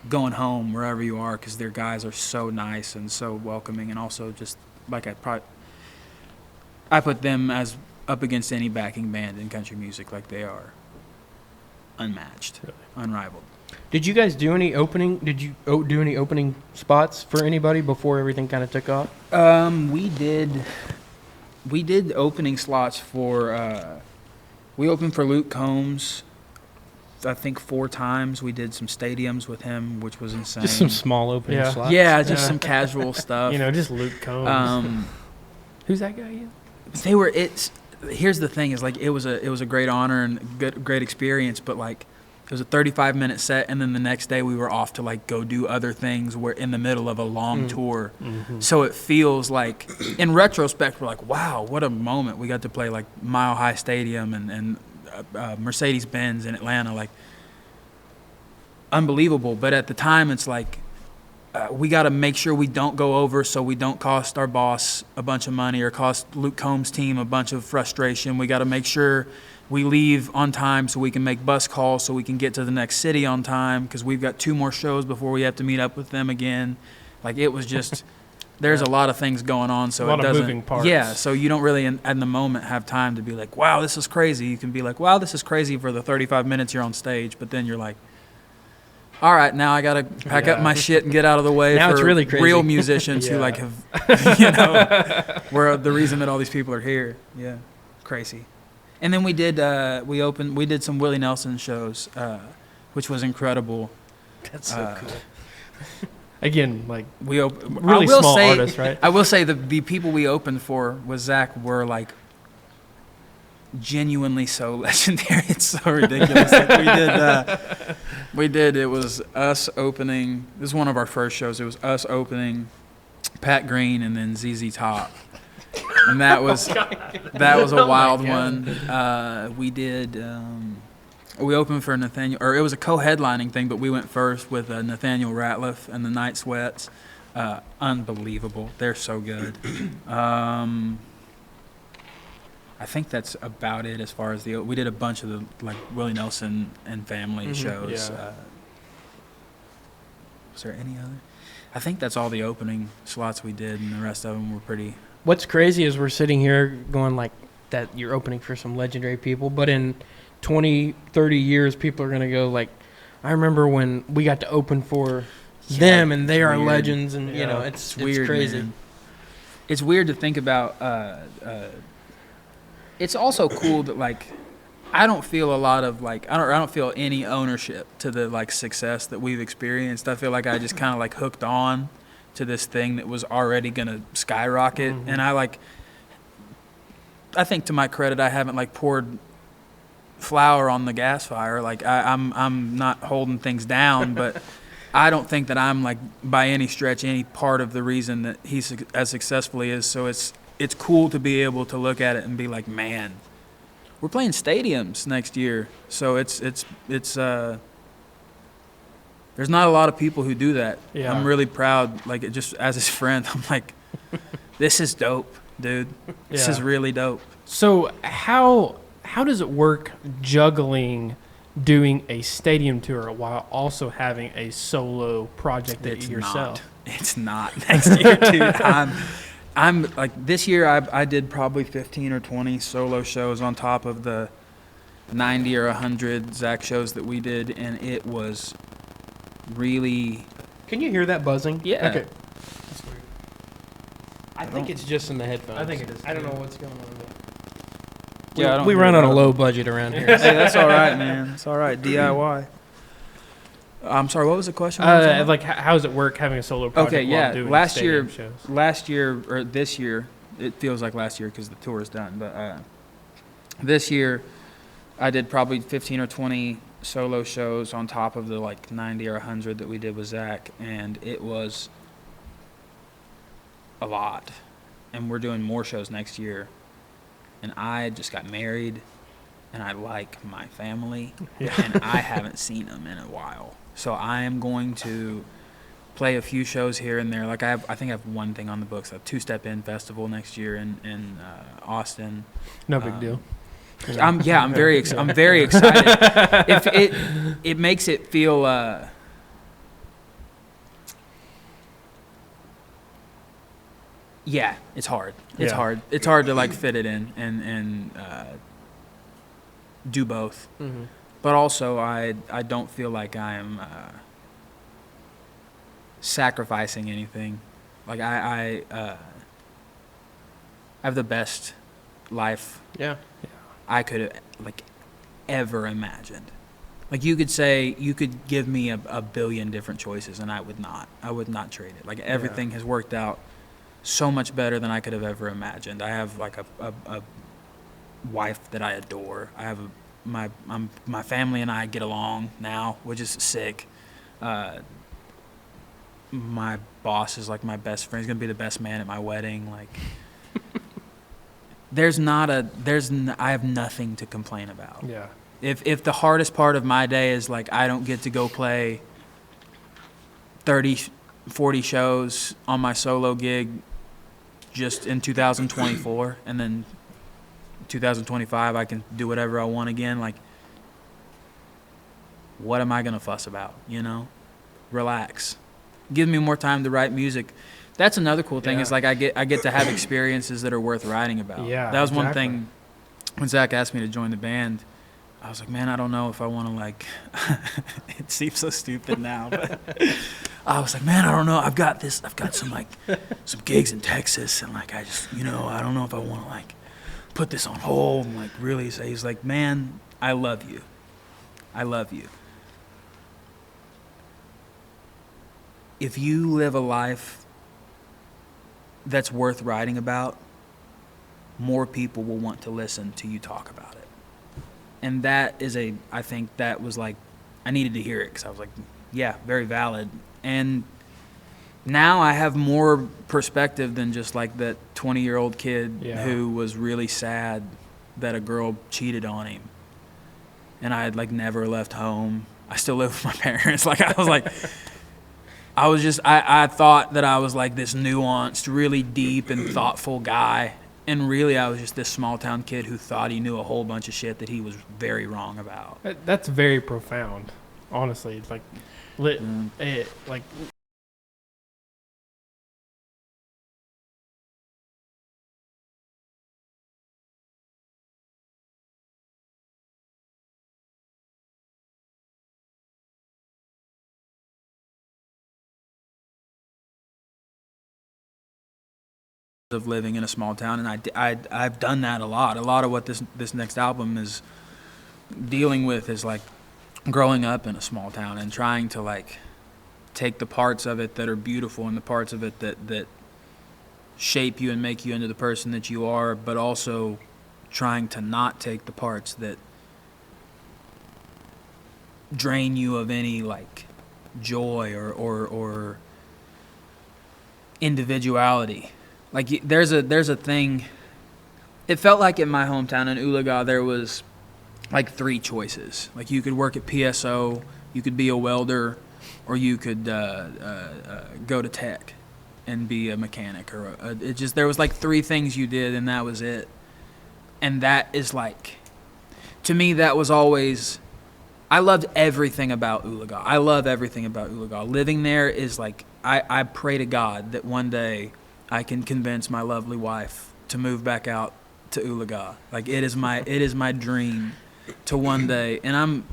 going home wherever you are, because their guys are so nice and so welcoming, and also just like I put them as up against any backing band in country music. Like, they are unmatched, really, unrivaled. Did you guys do any opening? Did you do any opening spots for anybody before everything kind of took off? We did opening slots for. We opened for Luke Combs, I think 4 times. We did some stadiums with him, which was insane. Just some small opening slots. Yeah, just some casual stuff. You know, just Luke Combs. Who's that guy again? Here's the thing: is like it was a great honor and great experience, but like it was a 35-minute set, and then the next day we were off to like go do other things. We're in the middle of a long tour, so it feels like, in retrospect, we're like, wow, what a moment. We got to play like Mile High Stadium and Mercedes-Benz in Atlanta, like unbelievable. But at the time, it's like we got to make sure we don't go over, so we don't cost our boss a bunch of money or cost Luke Combs' team a bunch of frustration. We got to make sure we leave on time so we can make bus calls so we can get to the next city on time, because we've got 2 more shows before we have to meet up with them again. Like, it was just, there's a lot of things going on, so a lot it doesn't. Of moving parts. Yeah, so you don't really, in the moment, have time to be like, wow, this is crazy. You can be like, wow, this is crazy for the 35 minutes you're on stage, but then you're like, all right, now I got to pack up my shit and get out of the way now for it's really crazy. Real musicians who like have, you know, we're the reason that all these people are here. Yeah, crazy. And then we did some Willie Nelson shows, which was incredible. That's so cool. Again, like really small artists, right? I will say the people we opened for with Zach were like genuinely so legendary. It's so ridiculous. Like it was us opening. This is one of our first shows. It was us opening, Pat Green, and then ZZ Top. And that was a wild one. We opened for Nathaniel, or it was a co-headlining thing, but we went first with Nathaniel Ratliff and the Night Sweats. Unbelievable. They're so good. I think that's about it as far as we did a bunch of the like Willie Nelson and family shows. Yeah. Was there any other? I think that's all the opening slots we did, and the rest of them were pretty. What's crazy is we're sitting here going like that you're opening for some legendary people, but in 20, 30 years, people are going to go like, I remember when we got to open for them, and they are legends, and you know, it's weird, crazy. Man. It's weird to think about. It's also cool that like I don't feel a lot of like I don't feel any ownership to the like success that we've experienced. I feel like I just kind of like hooked on to this thing that was already gonna skyrocket, and I think to my credit, I haven't like poured flour on the gas fire. Like I'm not holding things down, but I don't think that I'm like by any stretch any part of the reason that he's as successful as. So it's cool to be able to look at it and be like, man, we're playing stadiums next year. So it's there's not a lot of people who do that. Yeah. I'm really proud. Like, just as his friend, I'm like, this is dope, dude. This is really dope. So how does it work juggling doing a stadium tour while also having a solo project that you yourself? It's not next year, dude. I'm like, this year I did probably 15 or 20 solo shows on top of the 90 or 100 Zach shows that we did, and it was really. Can you hear that buzzing? Yeah. Okay. That's weird. I think it's just in the headphones. I think it is, I don't too. know what's going on. Yeah, I don't we hear run it on at a all. low budget around here. Hey, that's all right, man. It's all right. DIY. I'm sorry. What was the question? Like, how does it work having a solo project Okay, while yeah. doing Last stadium year, shows? last year or this year, it feels like last year because the tour is done. But this year, I did probably 15 or 20 solo shows on top of the like 90 or 100 that we did with Zach, and it was a lot. And we're doing more shows next year. And I just got married, and I like my family, and I haven't seen them in a while. So I am going to play a few shows here and there. Like I think I have one thing on the books, a Two-Step In festival next year in Austin. No big deal. I'm very excited. If it makes it feel yeah, it's hard. It's Yeah. hard. It's hard to like fit it in and do both. Mm-hmm. But also I don't feel like I am sacrificing anything. Like I have the best life Yeah. I could have like ever imagined. Like you could give me a billion different choices and I would not trade it. Like everything has worked out so much better than I could have ever imagined. I have like a wife that I adore. I have my family and I get along now, which is sick. My boss is like my best friend. He's gonna be the best man at my wedding. Like I have nothing to complain about. Yeah. If the hardest part of my day is like I don't get to go play 30, 40 shows on my solo gig just in 2024 and then 2025 I can do whatever I want again, like what am I going to fuss about, you know? Relax. Give me more time to write music. That's another cool thing is like I get to have experiences that are worth writing about. Yeah, that was one exactly. thing when Zach asked me to join the band. I was like, man, I don't know if I want to like. It seems so stupid now, but I was like, man, I don't know. I've got some gigs in Texas, and like I just, I don't know if I want to like put this on hold and like really say. He's like, man, I love you. I love you. If you live a life that's worth writing about, more people will want to listen to you talk about it. And that is I think that was like, I needed to hear it because I was like, yeah, very valid. And now I have more perspective than just like that 20-year-old kid who was really sad that a girl cheated on him. And I had like never left home. I still live with my parents. Like I was like, I thought that I was like this nuanced, really deep and thoughtful guy. And really, I was just this small-town kid who thought he knew a whole bunch of shit that he was very wrong about. That's very profound, honestly. It's like, like Of living in a small town, and I've done that a lot. A lot of what this next album is dealing with is like growing up in a small town and trying to like take the parts of it that are beautiful and the parts of it that shape you and make you into the person that you are, but also trying to not take the parts that drain you of any like joy or individuality. Like there's a thing. It felt like in my hometown in Ulaga there was like 3 choices. Like you could work at PSO, you could be a welder, or you could go to tech and be a mechanic. There was like 3 things you did, and that was it. And that is like, to me, that was always. I loved everything about Ulaga. I love everything about Ulaga. Living there is like I pray to God that one day I can convince my lovely wife to move back out to Ulaga. Like it is my dream to one day, and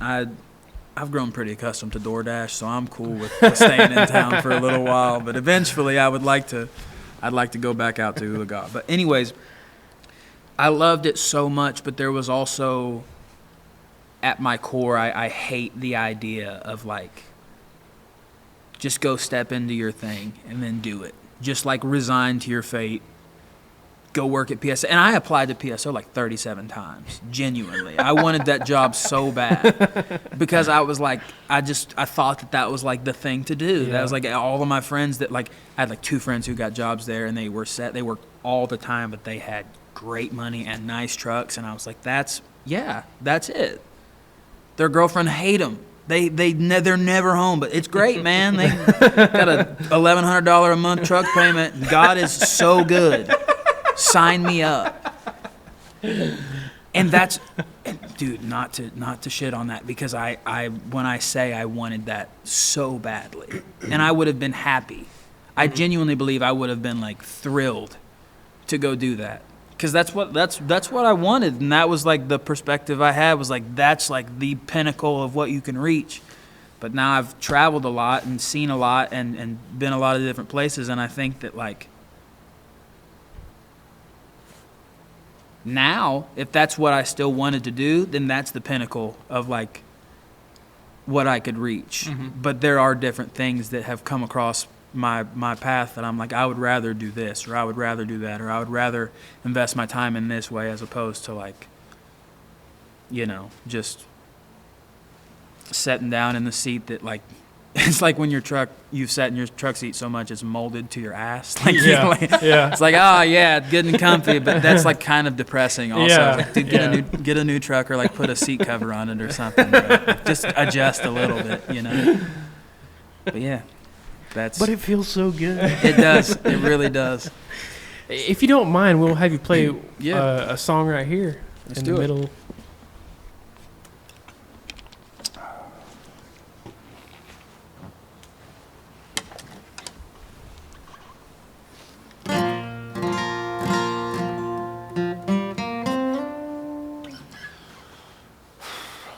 I've grown pretty accustomed to DoorDash, so I'm cool with staying in town for a little while. But eventually, I'd like to go back out to Ulaga. But anyways, I loved it so much, but there was also, at my core, I hate the idea of like, just go step into your thing and then do it. Just like resign to your fate. Go work at PSO. And I applied to PSO like 37 times. Genuinely. I wanted that job so bad. Because I was like, I thought that was like the thing to do. Yeah. That was like all of my friends that like, I had like 2 friends who got jobs there and they were set. They worked all the time, but they had great money and nice trucks. And I was like, that's it. Their girlfriend hate them. They're never home, but it's great, man. They got a $1,100 a month truck payment. God is so good. Sign me up. And that's, dude, not to shit on that, because I when I say I wanted that so badly, and I would have been happy. I genuinely believe I would have been like thrilled to go do that. Because that's what I wanted, and that was like the perspective I had, was like that's like the pinnacle of what you can reach. But now I've traveled a lot and seen a lot and been a lot of different places, and I think that like now, if that's what I still wanted to do, then that's the pinnacle of like what I could reach. Mm-hmm. But there are different things that have come across my path that I'm like, I would rather do this, or I would rather do that, or I would rather invest my time in this way, as opposed to like, you know, just sitting down in the seat that like, it's like when you've sat in your truck seat so much it's molded to your ass. Like, yeah. It's like, oh yeah, it's good and comfy, but that's like kind of depressing also. Yeah. Like, dude, get a new truck, or like put a seat cover on it or something. Like, just adjust a little bit, you know. But yeah. But it feels so good. It does. It really does. If you don't mind, we'll have you play a song right here. Let's in do the it. middle.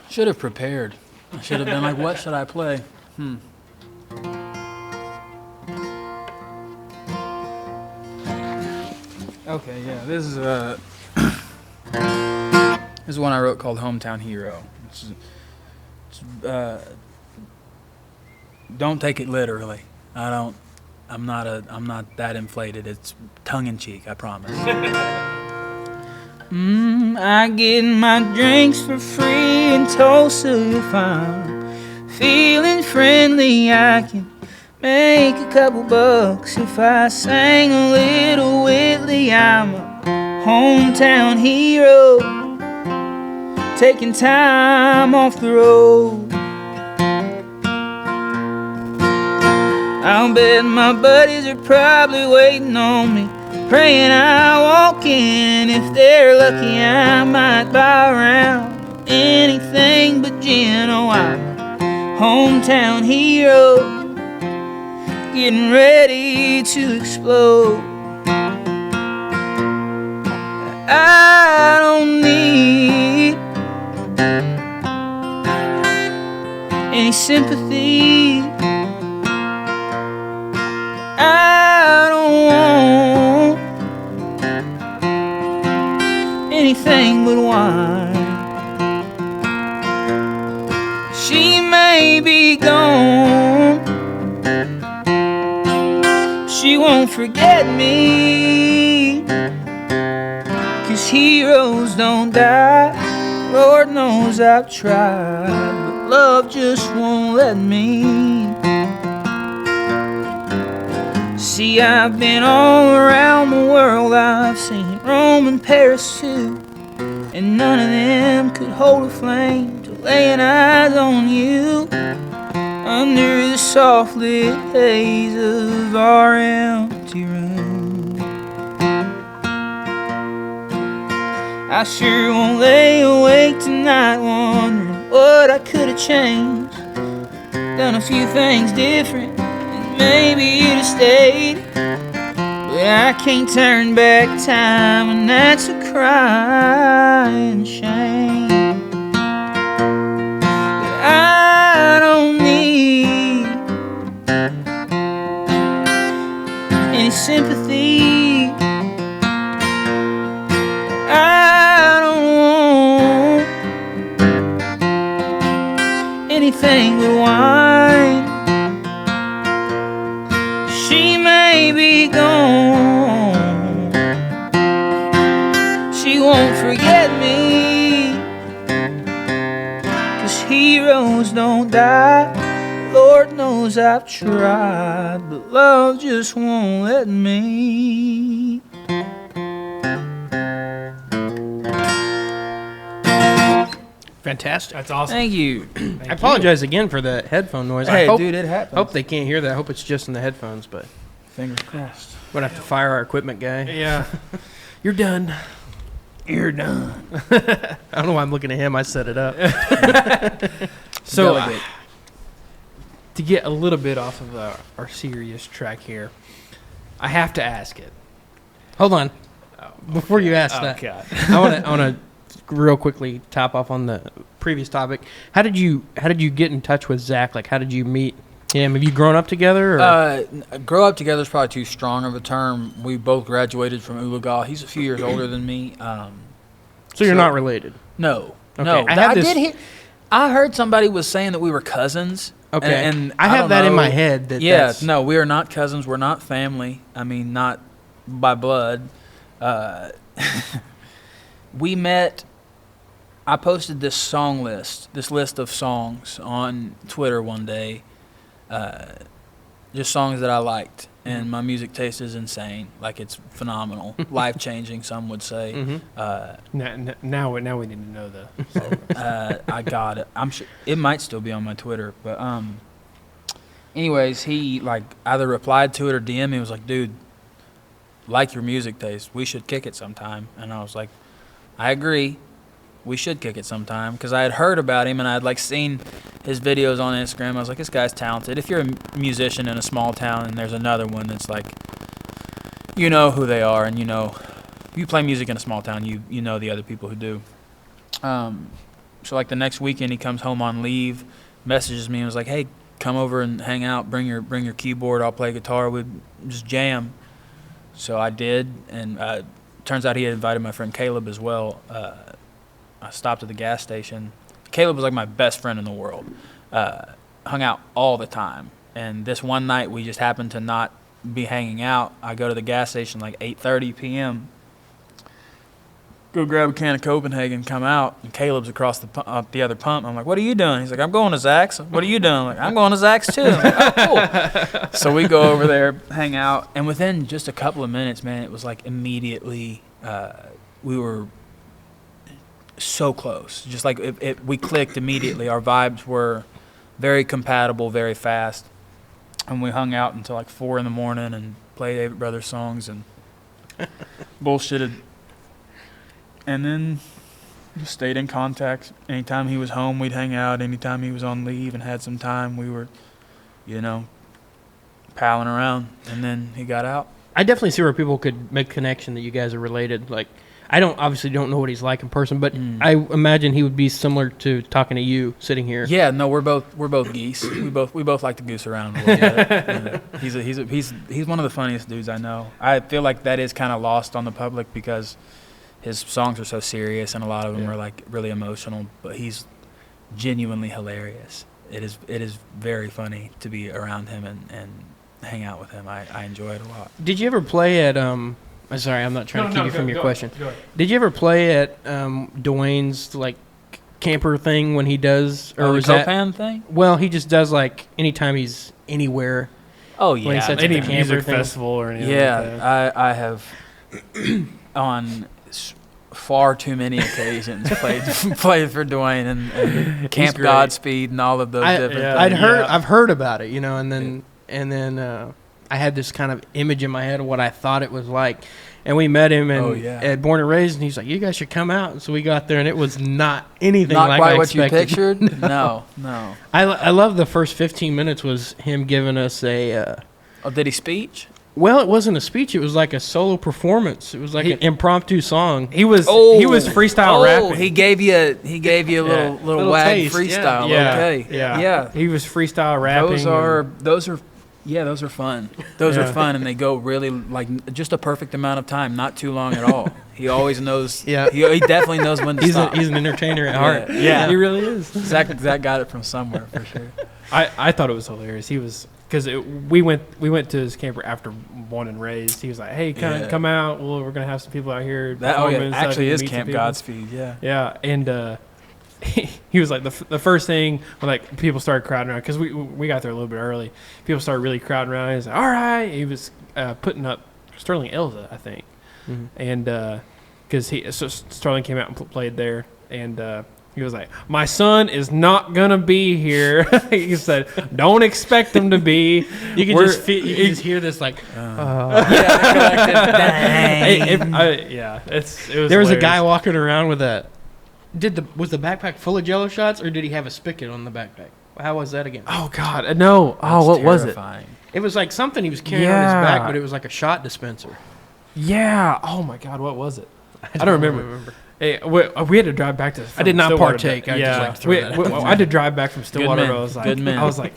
Should have prepared. I should have been like, what should I play? Okay, yeah, this is one I wrote called Hometown Hero. Don't take it literally. I'm not that inflated. It's tongue in cheek, I promise. I get my drinks for free in Tulsa. If I'm feeling friendly, I can make a couple bucks. If I sang a little Whitley, I'm a hometown hero, taking time off the road. I'll bet my buddies are probably waiting on me, praying I walk in. If they're lucky, I might buy a round anything but gin. Oh, I'm a hometown hero, getting ready to explode. I don't need any sympathy. I don't want anything but wine. She may be gone, she won't forget me, 'cause heroes don't die. Lord knows I've tried, but love just won't let me. See, I've been all around the world, I've seen Rome and Paris too, and none of them could hold a flame to laying eyes on you under the soft lit haze of our empty room. I sure won't lay awake tonight wondering what I could have changed, done a few things different, maybe you'd have stayed. But I can't turn back time, and that's a crying shame. But I any sympathy. I don't want anything but wine. She may be gone, she won't forget me, 'cause heroes don't die. Lord knows I've tried, but love just won't let me. Fantastic. That's awesome. Thank you. I apologize again for the headphone noise. I Hey, hope, dude, it happens. hope they can't hear that. I hope it's just in the headphones, but Fingers crossed. we're going to have to fire our equipment guy. Yeah. You're done. You're done. I don't know why I'm looking at him. I set it up. So, Delegate. to get a little bit off of our serious track here, I have to ask it. Hold on. Before you ask Oh, that, God. I want to real quickly top off on the previous topic. How did you get in touch with Zach? Like, how did you meet him? Have you grown up together? Or? Grow up together is probably too strong of a term. We both graduated from Ulagal. He's a few years older than me. So you're not related? No. Okay. No. I did hear. I heard somebody was saying that we were cousins. Okay. And I have don't that in know. my head. No, we are not cousins. We're not family. I mean, not by blood. We met. I posted this list of songs on Twitter one day. Just songs that I liked, and my music taste is insane. Like, it's phenomenal, life changing. Some would say. Mm-hmm. Now we need to know the. I got it. I'm sure it might still be on my Twitter, but anyways, he like either replied to it or DM me. Was like, dude, like your music taste, we should kick it sometime. And I was like, I agree, we should kick it sometime, because I had heard about him and I had like seen his videos on Instagram. I was like, this guy's talented. If you're a musician in a small town and there's another one that's like, you know who they are, and you know, you play music in a small town, you know the other people who do. So like the next weekend, he comes home on leave, messages me and was like, hey, come over and hang out, bring your keyboard, I'll play guitar, we'd just jam. So I did, and turns out he had invited my friend Caleb as well. I stopped at the gas station. Caleb was like my best friend in the world. Hung out all the time. And this one night we just happened to not be hanging out. I go to the gas station like 8:30 p.m. Go grab a can of Copenhagen, come out, and Caleb's across the other pump. I'm like, what are you doing? He's like, I'm going to Zach's. What are you doing? I'm like, I'm going to Zach's too. I'm like, oh, cool. So we go over there, hang out, and within just a couple of minutes, man, it was like immediately we were so close. Just like we clicked immediately. Our vibes were very compatible, very fast. And we hung out until like 4 in the morning and played David Brothers songs and bullshitted. And then just stayed in contact. Anytime he was home, we'd hang out. Anytime he was on leave and had some time, we were, palling around. And then he got out. I definitely see where people could make connection that you guys are related. Like, I obviously don't know what he's like in person, but I imagine he would be similar to talking to you sitting here. Yeah, no, we're both geese. We both like to goose around a little bit. He's one of the funniest dudes I know. I feel like that is kind of lost on the public because his songs are so serious and a lot of them are like really emotional, but he's genuinely hilarious. It is very funny to be around him and hang out with him. I enjoy it a lot. Did you ever play at sorry, I'm not trying to keep you from your question. Go ahead. Did you ever play at Dwayne's like camper thing when he does, or was the that Copan thing? Well, he just does like anytime he's anywhere. Oh When he yeah, sets Any the camper music thing. festival or anything like that. yeah. I have on far too many occasions played for Dwayne and Camp great. Godspeed and all of those different things. I've heard about it, and then I had this kind of image in my head of what I thought it was like. And we met him at Born and Raised, and he's like, you guys should come out. And so we got there, and it was not anything Not like quite I what you expected. pictured? No. I love the first 15 minutes was him giving us a... Oh, did he speech? well, it wasn't a speech. It was like a solo performance. It was like an impromptu song. He was freestyle rapping. He gave you a little wag taste, freestyle. Yeah. Okay. Yeah. Yeah. He was freestyle rapping. Those are Yeah, those are fun. Those are fun, and they go really like just a perfect amount of time, not too long at all. He always knows. Yeah. He definitely knows when to stop. He's an entertainer at heart. Yeah. He really is. Zach got it from somewhere for sure. I thought it was hilarious. He was because we went to his camper after born and raised. He was like, "Hey, come out. Well, we're gonna have some people out here." That actually is meet some Camp people." Godspeed. Yeah. Yeah, and he was like the first thing when like people started crowding around because we got there a little bit early. People started really crowding around. He's like, "All right." He was putting up Sterling Elza, I think, and because Sterling came out and played there, and he was like, "My son is not gonna be here." He said, "Don't expect him to be." You can just hear this like. It was. There was a guy hilarious. walking around with a. Was the backpack full of Jello shots, or did he have a spigot on the backpack? How was that again? Oh God, no! Oh, what was it? It was like something he was carrying on his back, but it was like a shot dispenser. Yeah. Oh my God, what was it? I don't remember. Hey, we had to drive back to. I did not Stillwater. partake. I just like to throw that out I had to drive back from Stillwater. men. I was like, Good men. I was like,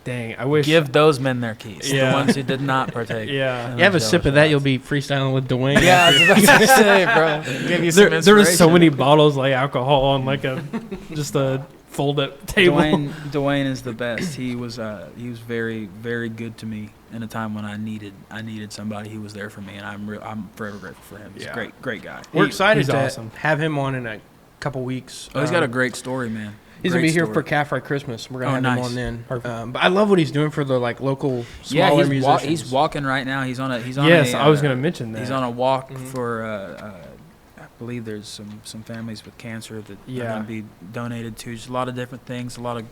dang, I wish. Give those men their keys. Yeah. The ones who did not partake. Yeah. You have a sip of that, you'll be freestyling with Dwayne. Yeah, I was about to say, bro. Give you some There were so inspiration. many bottles like alcohol on like just a fold-up table. Dwayne is the best. He was very, very good to me in a time when I needed somebody. He was there for me, and I'm forever grateful for him. He's a great guy. We're excited he's to awesome. have him on in a couple weeks. Oh, he's got a great story, man. He's gonna be Great here story. for Calf Fry Christmas. We're gonna have nice. him on then. Perfect. But I love what he's doing for the like local smaller musicians. He's walking right now. He's on Yes, I was going to mention that. He's on a walk for I believe there's some families with cancer that are going to be donated to. Just a lot of different things. A lot of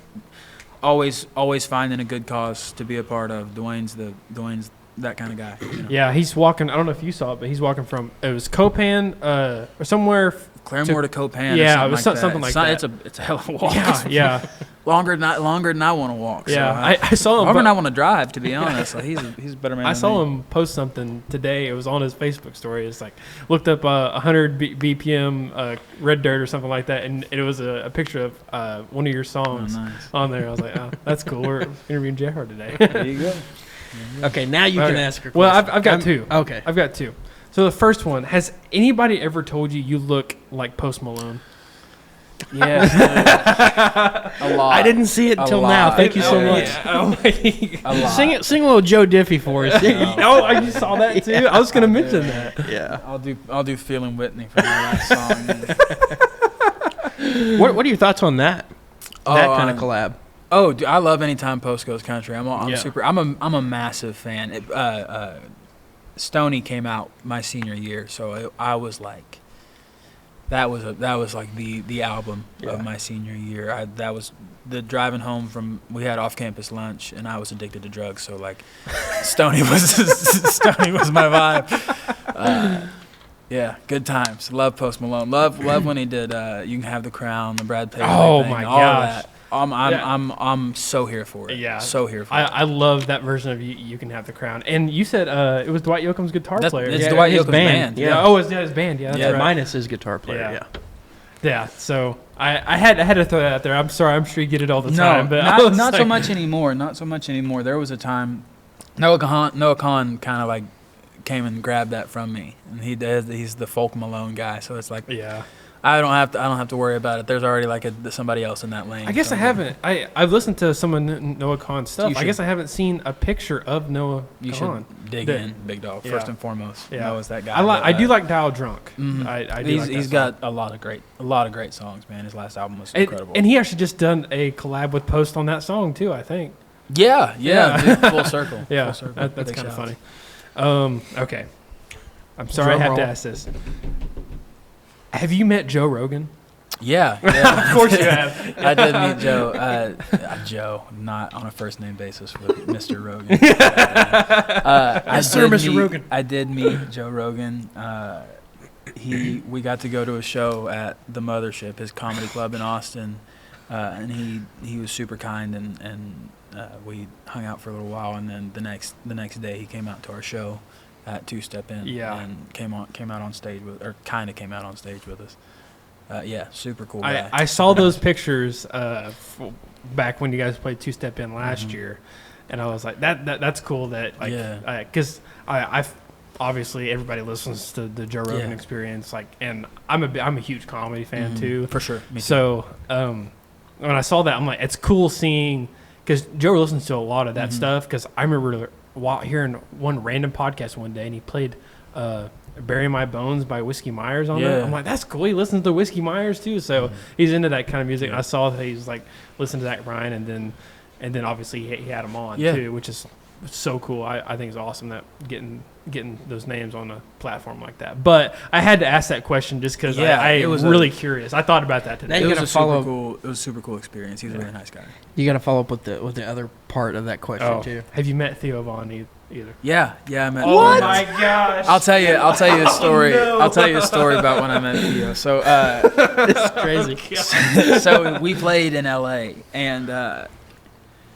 always finding a good cause to be a part of. Dwayne's that kind of guy. You know? Yeah, he's walking. I don't know if you saw it, but he's walking from it was Copan or somewhere. Claremore to Copan. Yeah, or it was something like that. It's a hell of a walk. Yeah. longer than I want to walk. Yeah, so I saw him. Longer than I want to drive, to be honest. So he's a better man. I than saw me. him post something today. It was on his Facebook story. It's like looked up 100 BPM red dirt or something like that, and it was a picture of one of your songs nice. on there. I was like, oh, that's cool. We're interviewing J Hard today. There you go. Okay, now you can Okay. ask her. Well, question. I've got two. Okay. I've got two. So the first one: has anybody ever told you look like Post Malone? Yeah, a lot. I didn't see it A until lot. now. Thank you so Yeah. much. Oh, A lot. Sing a little Joe Diffie for us. oh, you saw that too? I was gonna mention that. Yeah. I'll do Feeling Whitney for my last song. What are your thoughts on that? That kind of collab. Oh, dude, I love anytime Post goes country. I'm Yeah. I'm a massive fan. Stoney came out my senior year, so I was like, that was like the album of my senior year. That was the driving home from. We had off campus lunch, and I was addicted to drugs, so like, Stoney was my vibe. Yeah, good times. Love Post Malone. Love when he did You Can Have the Crown, the Brad Pitt. Oh thing, my all gosh. that. I'm so here for it. Yeah. So here for it. I love that version of You Can Have the Crown. And you said it was Dwight Yoakam's guitar player. It's Yeah, Dwight his Yoakam's band. band. Yeah. Oh, it's his band. Yeah, that's Yeah, right. Minus his guitar player. Yeah. Yeah. Yeah, so I had to throw that out there. I'm sorry. I'm sure you get it all the time. But I was not so like- much anymore. Not so much anymore. There was a time Noah Khan kind of like came and grabbed that from me, and he's the folk Malone guy. So it's like, Yeah. I don't have to worry about it. There's already like somebody else in that lane. I guess so I haven't. I've listened to some of Noah Khan's stuff. You I guess I haven't seen a picture of Noah You Khan. should dig The- in, big dog. Yeah. First and foremost, Yeah. Noah's that guy. I do like Dial Drunk. Mhm. I do He's like that he's song. got a lot of great songs, man. His last album was And, incredible. and he actually just done a collab with Post on that song too. I think. yeah, Yeah. dude, full circle. Yeah, full circle. that's Big kind of shouts. funny. Okay, I'm sorry Drum I have to roll. ask this. Have you met Joe Rogan? Yeah, Of course you have. I did meet Joe. Joe, not on a first name basis with Mr. Rogan. Yes, sir, Mr. Rogan. I did meet Joe Rogan. We got to go to a show at the Mothership, his comedy club in Austin, and he was super kind, and we hung out for a little while, and then the next day he came out to our show at Two Step In, Yeah. and came out on stage with us. Yeah, super cool guy. I saw those pictures back when you guys played Two Step In last year, And I was like, that's cool that, like, because I've obviously everybody listens to the Joe Rogan Experience, like, and I'm a huge comedy fan too. For sure. Me too. So when I saw that, I'm like, it's cool seeing, because Joe listens to a lot of that stuff, because I remember hearing one random podcast one day, and he played Bury My Bones by Whiskey Myers on there. I'm like, that's cool. He listens to Whiskey Myers too. So he's into that kind of music. I saw that he's like, listening to Zach Bryan, and then obviously he had him on too, which is so cool. I think it's awesome that getting those names on a platform like that. But I had to ask that question just because I was really curious. I thought about that today. It was a super cool experience. He's a really nice guy. You got to follow up with the other part of that question too. Have you met Theo Von either? Yeah, I met. Oh my gosh! I'll tell you a story. No. I'll tell you a story about when I met Theo. So it's crazy. So we played in LA, and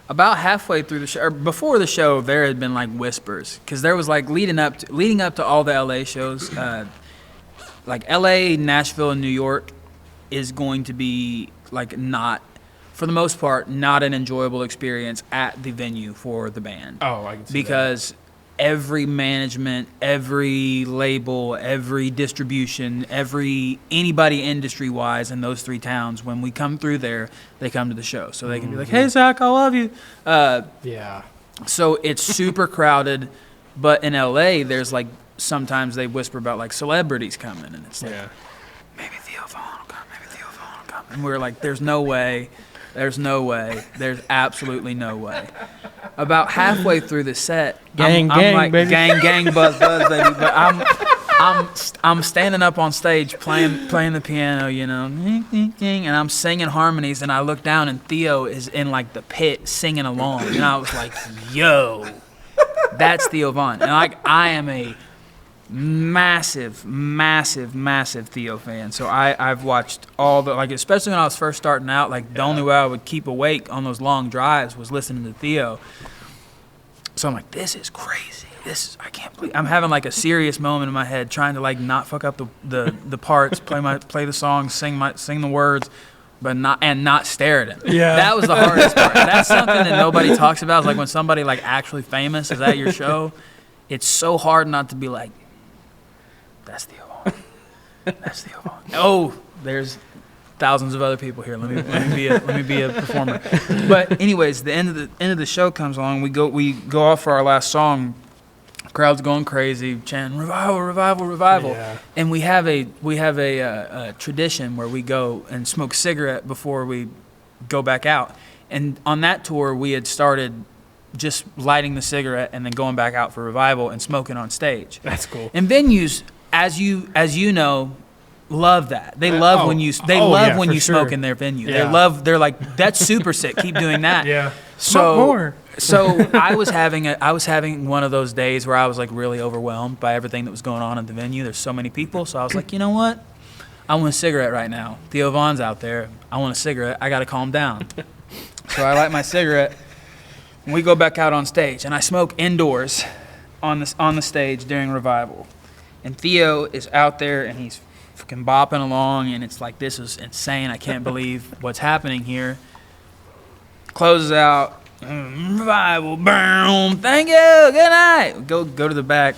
about halfway through the show, or before the show, there had been like whispers, because there was like leading up to all the LA shows, like LA, Nashville, and New York is going to be like not, for the most part, not an enjoyable experience at the venue for the band. Oh, I can see because every management, every label, every distribution, anybody industry-wise in those three towns, when we come through there, they come to the show. So they can be like, hey, Zach, I love you. So it's super crowded. But in L.A., there's like, sometimes they whisper about like celebrities coming. And it's like, maybe Theo Von will come, maybe Theo Von will come. And we're like, there's no way. There's no way. There's absolutely no way. About halfway through the set, I'm like, baby. Gang, buzz, baby. But I'm standing up on stage playing the piano, you know, and I'm singing harmonies, and I look down, and Theo is in like the pit singing along, and I was like, yo, that's Theo Von. And like, I am a massive Theo fan. So I've watched all the, like, especially when I was first starting out, like the only way I would keep awake on those long drives was listening to Theo. So I'm like, this is crazy. I can't believe I'm having like a serious moment in my head, trying to like not fuck up the parts, play the song, sing the words, but not stare at him. Yeah, that was the hardest part. That's something that nobody talks about. Is like when somebody like actually famous is at your show, it's so hard not to be like, that's Theo Von. That's Theo Von. Oh, there's thousands of other people here. Let me be a performer. But anyways, the end of the show comes along. We go off for our last song. Crowd's going crazy, chanting revival, revival, revival. Yeah. And we have a tradition where we go and smoke a cigarette before we go back out. And on that tour, we had started just lighting the cigarette and then going back out for revival and smoking on stage. That's cool. And venues, as you know, love that. They love when you smoke in their venue. Yeah. They're like, that's super sick. Keep doing that. Yeah. Smoke more. So I was having one of those days where I was like really overwhelmed by everything that was going on at the venue. There's so many people. So I was like, you know what? I want a cigarette right now. Theo Von's out there. I want a cigarette. I got to calm down. So I light my cigarette. And we go back out on stage, and I smoke indoors on the stage during revival. And Theo is out there, and he's fucking bopping along, and it's like, this is insane. I can't believe what's happening here. Closes out. Revival, boom, thank you, good night. Go to the back,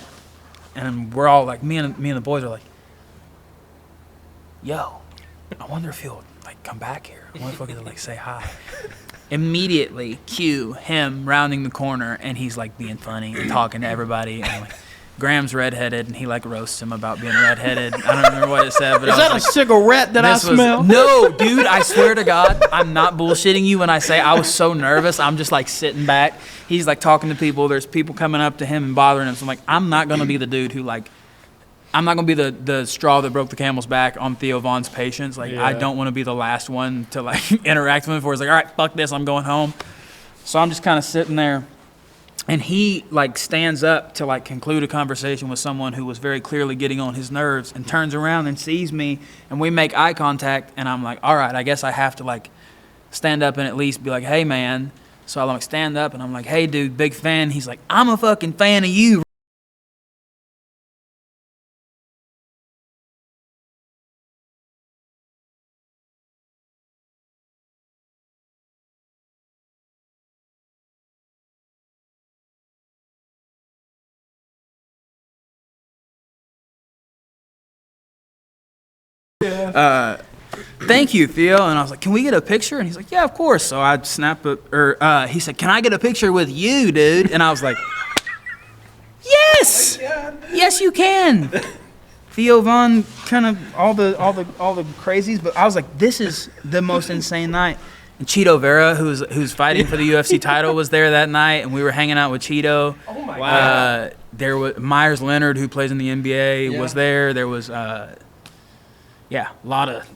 and we're all like, me and the boys are like, yo, I wonder if he'll like come back here. I wonder if he'll like say hi. Immediately, cue him rounding the corner, and he's like being funny and talking to everybody, and like, Graham's redheaded, and he like roasts him about being redheaded. I don't remember what it said, but is that a cigarette that I smell? No, dude, I swear to God, I'm not bullshitting you when I say I was so nervous. I'm just like sitting back. He's like talking to people. There's people coming up to him and bothering him. So I'm like, I'm not gonna be the dude who like, I'm not gonna be the straw that broke the camel's back on Theo Von's patience. Like, I don't want to be the last one to like interact with him before he's like, all right, fuck this, I'm going home. So I'm just kind of sitting there. And he like stands up to like conclude a conversation with someone who was very clearly getting on his nerves, and turns around and sees me, and we make eye contact, and I'm like, all right, I guess I have to like stand up and at least be like, hey man. So I like stand up and I'm like, hey dude, big fan. He's like, I'm a fucking fan of you. Thank you, Theo. And I was like, can we get a picture? And he's like, yeah, of course. So I'd snap it, or he said, can I get a picture with you, dude? And I was like, yes, yes, you can. Theo Von, kind of all the crazies, but I was like, this is the most insane night. And Cheeto Vera, who's fighting for the UFC title, was there that night, and we were hanging out with Cheeto. Oh my god! There was Myers Leonard, who plays in the NBA, was there. There was, a lot of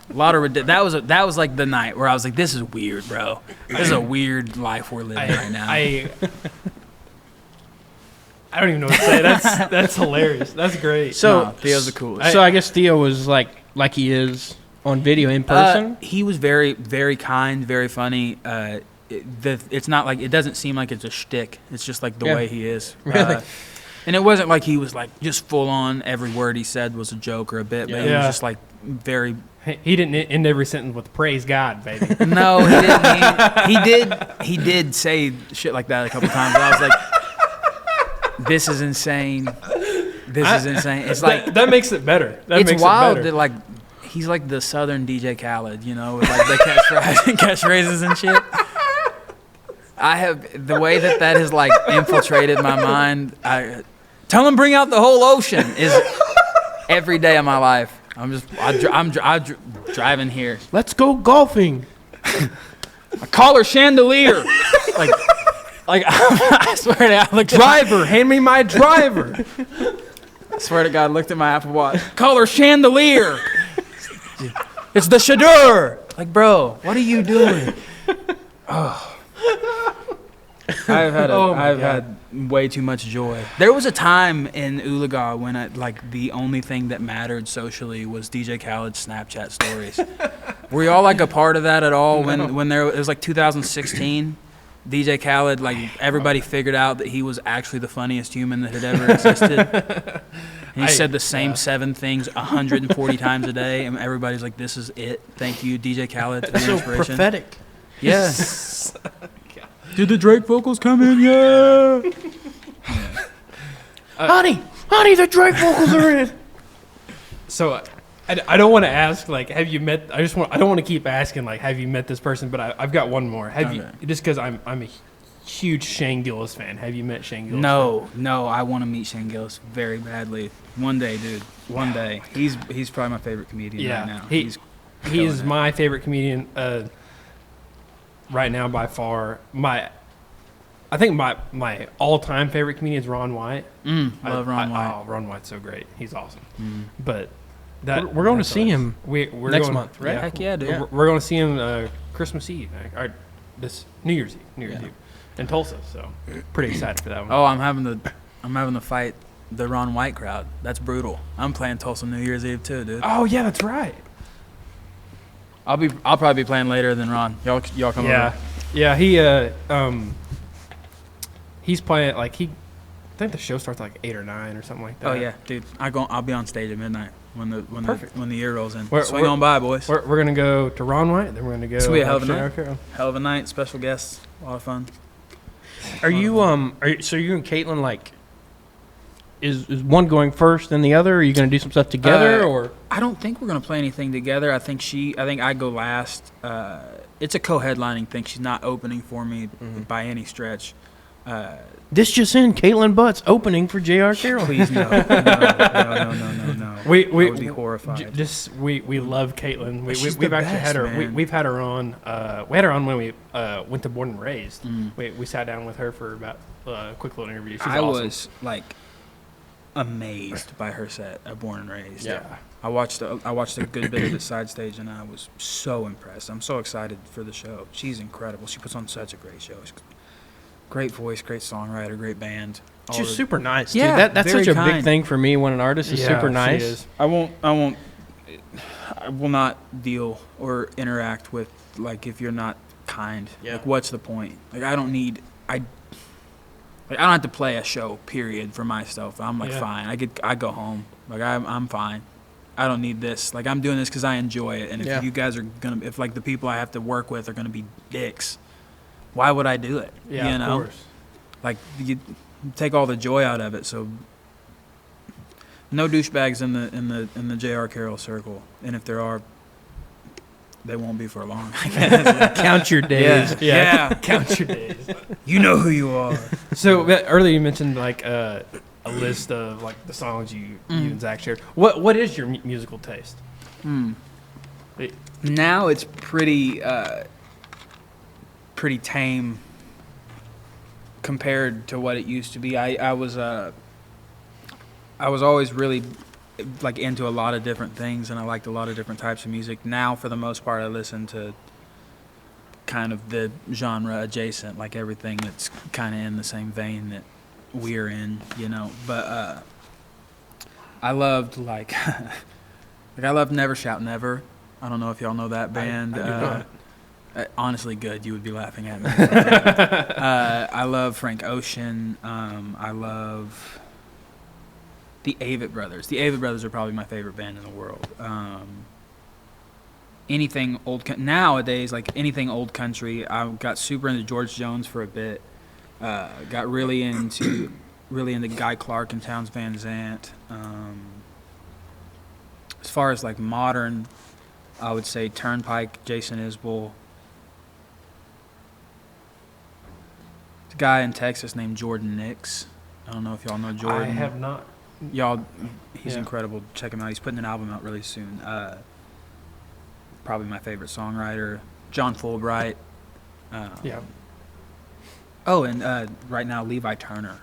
that was like the night where I was like, this is weird, bro. This is a weird life we're living right now. I don't even know what to say. That's hilarious. That's great. So Theo's the coolest. So I guess Theo was like he is on video in person. He was very, very kind, very funny. It's not like, it doesn't seem like it's a shtick. It's just like the way he is. Really? And it wasn't like he was like just full on. Every word he said was a joke or a bit, but he was just like very. He didn't end every sentence with "praise God," baby. No, he didn't. He did say shit like that a couple times. But I was like, "This is insane. This is insane." It's like that makes it better. It's wild that like he's like the Southern DJ Khaled, you know, with like the catchphrases and shit. I have the way that has like infiltrated my mind. Tell him bring out the whole ocean is every day of my life. I'm driving here. Let's go golfing. I call her chandelier. like I swear to God, I looked Driver, hand me my driver. I swear to God, I looked at my Apple Watch. Call her chandelier. It's the Shadur. Like, bro, what are you doing? Oh. I've had way too much joy. There was a time in Ulaga when the only thing that mattered socially was DJ Khaled's Snapchat stories. Were y'all like a part of that at all? No. When it was like 2016, DJ Khaled, like everybody figured out that he was actually the funniest human that had ever existed. And he said the same 7 things 140 times a day, and everybody's like, "This is it. Thank you, DJ Khaled, for the So inspiration." prophetic. Yes. Did the Drake vocals come in? Yeah. Honey, the Drake vocals are in. So, I don't want to ask like, have you met? I don't want to keep asking like, have you met this person? But I've got one more. Have you? Just because I'm a huge Shane Gillis fan. Have you met Shane Gillis? No. I want to meet Shane Gillis very badly. One day, dude. One day. He's probably my favorite comedian right now. He is my favorite comedian. Right now, by far, I think my all-time favorite comedian is Ron White. Love Ron White. Oh, Ron White's so great. He's awesome. But we're going to see him we're next going, month, right? Yeah, heck yeah, dude. We're going to see him Christmas Eve, or this New Year's Eve in Tulsa. So pretty excited for that one. Oh, I'm having to fight the Ron White crowd. That's brutal. I'm playing Tulsa New Year's Eve too, dude. Oh yeah, that's right. I'll probably be playing later than Ron. Y'all come over. Yeah. He's playing I think the show starts like 8 or 9 or something like that. Oh yeah, dude. I'll be on stage at midnight when the year rolls in. Swing Swing on by, boys. We're gonna go to Ron White, then we're gonna go. It's gonna be a hell of a to night. Carroll. Hell of a night. Special guests. A lot of fun. Are you you and Caitlin like? Is one going first than the other? Are you going to do some stuff together, or? I don't think we're gonna play anything together. I think I go last. It's a co-headlining thing. She's not opening for me by any stretch. This just in: Caitlin Butts opening for J.R. Carroll. Please no. No. We I would be horrified. We love Caitlin. She's We've the actually had her. best, We've had her on. We had her on when we went to Born and Raised. We sat down with her for about a quick little interview. She's I awesome. was like amazed by her set at Born and Raised. Yeah. I watched a good bit of the side stage, and I was so impressed. I'm so excited for the show. She's incredible. She puts on such a great show. Great voice, great songwriter, great band. She's super nice, dude. Yeah, That's very such a kind. big thing for me when an artist is super she nice. is. I will not deal or interact with if you're not kind. Yeah. What's the point? I don't have to play a show, period, for myself. I'm fine. I go home. I'm fine. I don't need this. I'm doing this because I enjoy it. And if you guys are if the people I have to work with are gonna be dicks, why would I do it? Yeah, you know? of course. You take all the joy out of it. So No douchebags in the J.R. Carroll circle, and if there are, they won't be for long. Count your days. Yeah. Count your days. You know who you are. So earlier you mentioned like a list of like the songs you and Zach shared. What is your musical taste? Now it's pretty tame compared to what it used to be. I was always really like into a lot of different things, and I liked a lot of different types of music. Now, for the most part, I listen to kind of the genre adjacent, like everything that's kind of in the same vein that we're in, you know. But I loved like I loved Never Shout Never. I don't know if y'all know that band. I do not. Honestly, good. You would be laughing at me. I love Frank Ocean. I love the Avett Brothers. The Avett Brothers are probably my favorite band in the world. Anything old nowadays, like anything old country. I got super into George Jones for a bit. Got really into Guy Clark and Townes Van Zandt. As far as like modern, I would say Turnpike, Jason Isbell. There's a guy in Texas named Jordan Nix. I don't know if y'all know Jordan. I have not. Y'all, he's Yeah. incredible. Check him out. He's putting an album out really soon. Probably my favorite songwriter. John Fulbright. Yeah. Oh, and right now Levi Turner.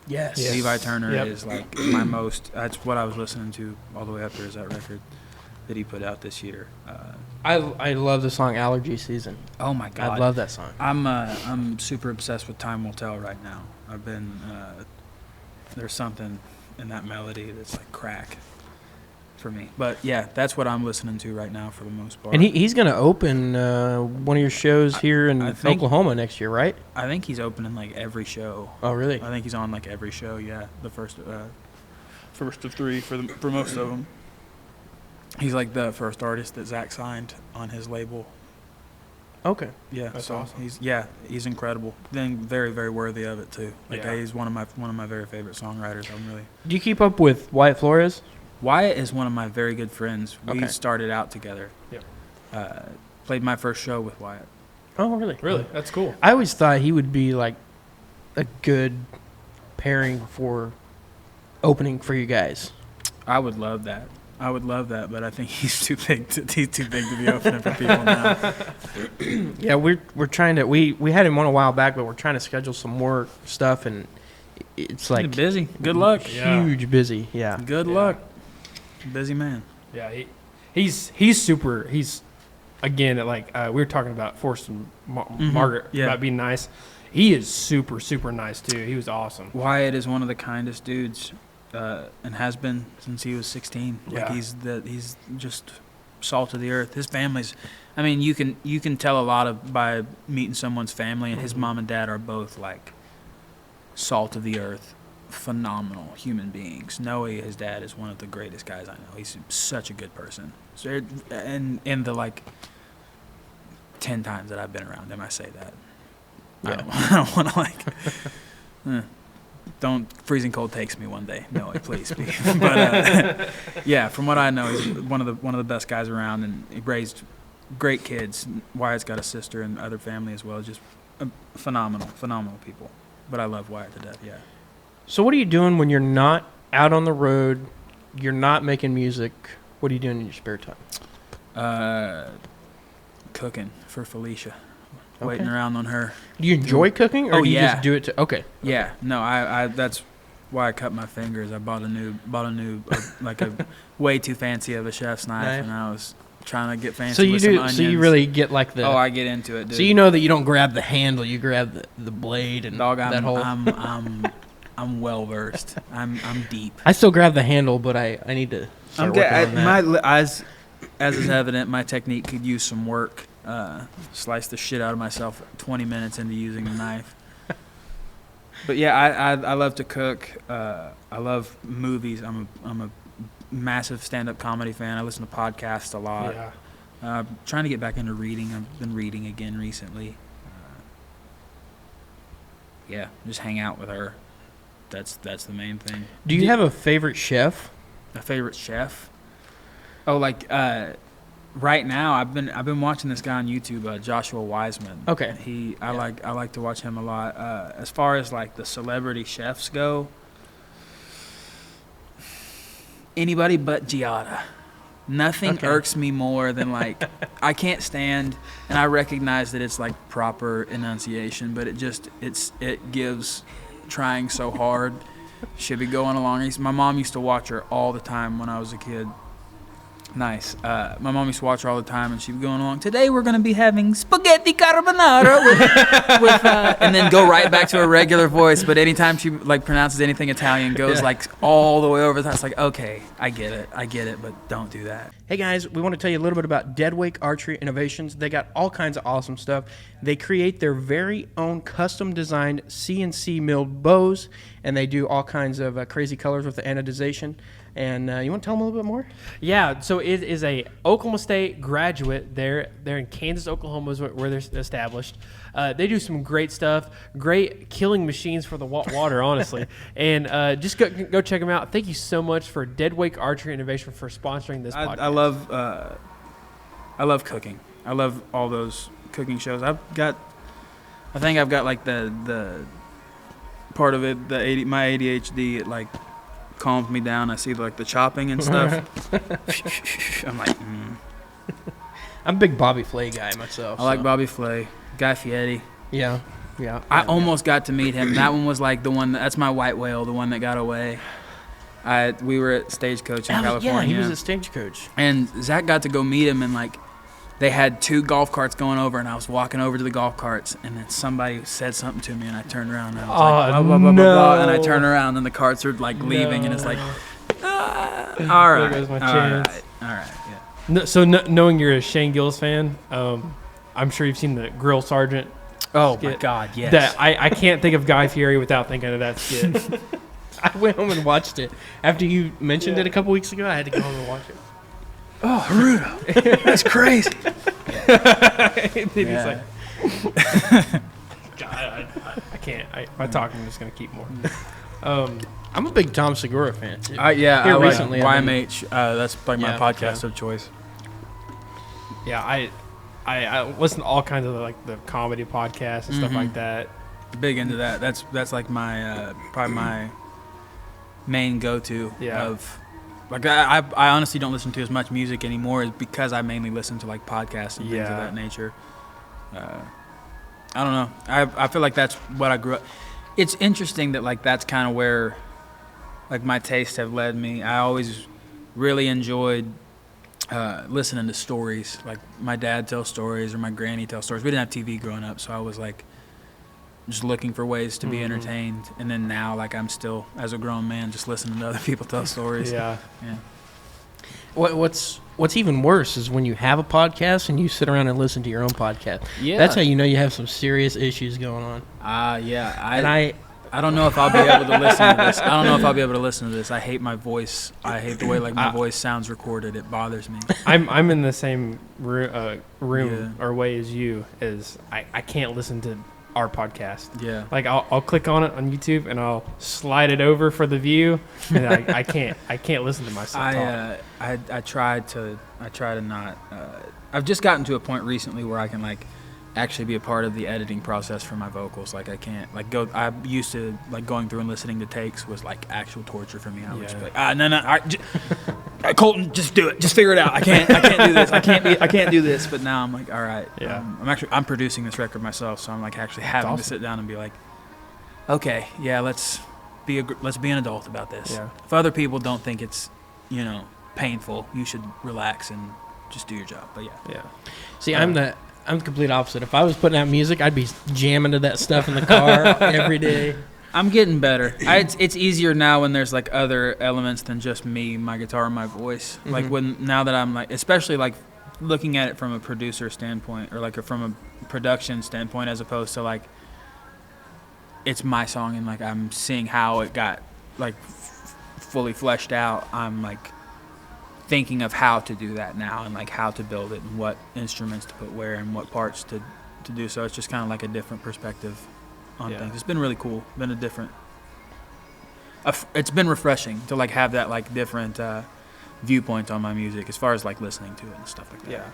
Yes. Yes. Levi Turner Yep. is like my most. That's what I was listening to all the way up there. Is that record that he put out this year? I love the song Allergy Season. Oh my God! I love that song. I'm super obsessed with Time Will Tell right now. I've been there's something in that melody that's like crack for me. But yeah, that's what I'm listening to right now for the most part. And he's going to open one of your shows here in I think- Oklahoma next year, right? I think he's opening like every show. Oh, really? I think he's on like every show. Yeah, the first of three for most of them. He's like the first artist that Zach signed on his label. Okay. Yeah, That's so awesome. he's incredible. Then very, very worthy of it too. Like Yeah. he's one of my very favorite songwriters. I'm really. Do you keep up with Wyatt Flores? Wyatt is one of my very good friends. We Okay. started out together. Yep. Played my first show with Wyatt. Oh, really? Really? That's cool. I always thought he would be like a good pairing for opening for you guys. I would love that. But I think he's too big to be opening for people now. Yeah, we're trying to we had him on a while back, but we're trying to schedule some more stuff, and it's like He's busy. Good luck. Yeah. huge busy. Yeah. Good Yeah. luck. Busy man. Yeah, he's super. He's again like we were talking about Forrest and Margaret Yeah. about being nice. He is super nice too. He was awesome. Wyatt is one of the kindest dudes, and has been since he was 16. Like Yeah. he's just salt of the earth. His family's, I mean, you can tell a lot by meeting someone's family, and his mom and dad are both like salt of the earth, phenomenal human beings. Noe, his dad, is one of the greatest guys I know. He's such a good person. So, and in the like 10 times that I've been around him, I say that. Yeah. I don't want to like. Don't freezing cold takes me one day. No, please. But yeah, from what I know, he's one of the best guys around, and he raised great kids. Wyatt's got a sister and other family as well. Just phenomenal people. But I love Wyatt to death. Yeah. So what are you doing when you're not out on the road? You're not making music. What are you doing in your spare time? Cooking for Felicia. Okay. Waiting around on her. Do you enjoy cooking, or Oh, do you yeah. just do it to? Okay. Yeah. No, I that's why I cut my fingers. I bought a new like a way too fancy of a chef's knife, Knife. and I was trying to get fancy. So you with some do. onions. So you really get like the. Oh, I get into it, dude. so you know that you don't grab the handle, you grab the blade and Dog, that whole. I'm well versed. I'm deep. I still grab the handle, but I need to. Start working on that. As is evident, my technique could use some work. Slice the shit out of myself 20 minutes into using a knife. But yeah, I love to cook. I love movies. I'm a massive stand-up comedy fan. I listen to podcasts a lot. Yeah. Trying to get back into reading. I've been reading again recently. Yeah, just hang out with her. That's the main thing. Do you have a favorite chef? A favorite chef? Oh, like right now I've been watching this guy on YouTube, Joshua Wiseman. Okay. I like to watch him a lot. As far as like the celebrity chefs go, anybody but Giada. Nothing irks me more than like I can't stand, and I recognize that it's like proper enunciation, but it gives trying so hard. Should be going along. My mom used to watch her all the time when I was a kid. Nice. My mom used to watch her all the time, and she'd be going along. Today we're going to be having spaghetti carbonara with and then go right back to her regular voice. But anytime she like pronounces anything Italian, goes like all the way over. That's like, okay, I get it, but don't do that. Hey guys, we want to tell you a little bit about Deadwake Archery Innovations. They got all kinds of awesome stuff. They create their very own custom designed CNC milled bows, and they do all kinds of crazy colors with the anodization. And you want to tell them a little bit more? Yeah, so it is a Oklahoma State graduate. They're in Kansas, Oklahoma is where they're established. They do some great stuff, great killing machines for the water, honestly. And just go check them out. Thank you so much for Deadwake Archery Innovation for sponsoring this podcast. I love cooking. I love all those cooking shows. I think I've got like the part of it, my ADHD, it like calms me down. I see like the chopping and stuff. I'm like, I'm a big Bobby Flay guy myself. I like Bobby Flay, Guy Fieri. Yeah. I almost got to meet him. That one was like the one. That's my white whale, the one that got away. We were at Stagecoach in California. Yeah, he was at Stagecoach. And Zach got to go meet him, and like they had 2 golf carts going over, and I was walking over to the golf carts, and then somebody said something to me, and I turned around, and I was like, blah, blah, blah, blah, blah, and I turned around, and the carts are like leaving, and it's like, all right, there goes my chance. All right, yeah. No, so knowing you're a Shane Gillis fan, I'm sure you've seen the Grill Sergeant. Oh skit. my God, yes. That I can't think of Guy Fieri without thinking of that skit. I went home and watched it. After you mentioned it a couple weeks ago, I had to go home and watch it. Oh, Haruto, that's crazy. He's like, God, I can't. If I talk, I'm just gonna keep more. I'm a big Tom Segura fan too. I recently, like YMH. That's like my podcast of choice. Yeah, I listen to all kinds of like the comedy podcasts and stuff like that. Big into that. That's like my probably my main go-to of. Like I honestly don't listen to as much music anymore because I mainly listen to like podcasts and things of that nature. I don't know. I feel like that's what I grew up. It's interesting that like that's kind of where like my tastes have led me. I always really enjoyed listening to stories. Like my dad tells stories or my granny tells stories. We didn't have TV growing up, so I was like just looking for ways to be entertained. And then now, like, I'm still, as a grown man, just listening to other people tell stories. Yeah. What's even worse is when you have a podcast and you sit around and listen to your own podcast. Yeah. That's how you know you have some serious issues going on. I don't know if I'll be able to listen to this. I hate my voice. I hate the way like my voice sounds recorded. It bothers me. I'm in the same room or way as you. I can't listen to our podcast. Yeah. Like I'll click on it on YouTube and I'll slide it over for the view, and I can't listen to myself talk. I try to not. I've just gotten to a point recently where I can like actually be a part of the editing process for my vocals. Like I can't like go. I used to like going through and listening to takes was like actual torture for me. I would just be like, no, Colton, just do it. Just figure it out. I can't do this. I can't do this. But now I'm like, all right. Yeah. I'm producing this record myself, so I'm like actually having to sit down and be like, okay, yeah, let's be an adult about this. Yeah. If other people don't think it's, painful, you should relax and just do your job. But yeah. See, I'm the complete opposite. If I was putting out music, I'd be jamming to that stuff in the car every day. I'm getting better. It's easier now when there's like other elements than just me, my guitar, and my voice. Mm-hmm. Like now that I'm like, especially like looking at it from a producer standpoint or like from a production standpoint, as opposed to like it's my song and like I'm seeing how it got like fully fleshed out. I'm like thinking of how to do that now and like how to build it and what instruments to put where and what parts to do. So it's just kind of like a different perspective on things. It's been really cool. Been a different it's been refreshing to like have that like different viewpoint on my music as far as like listening to it and stuff like that. Yeah.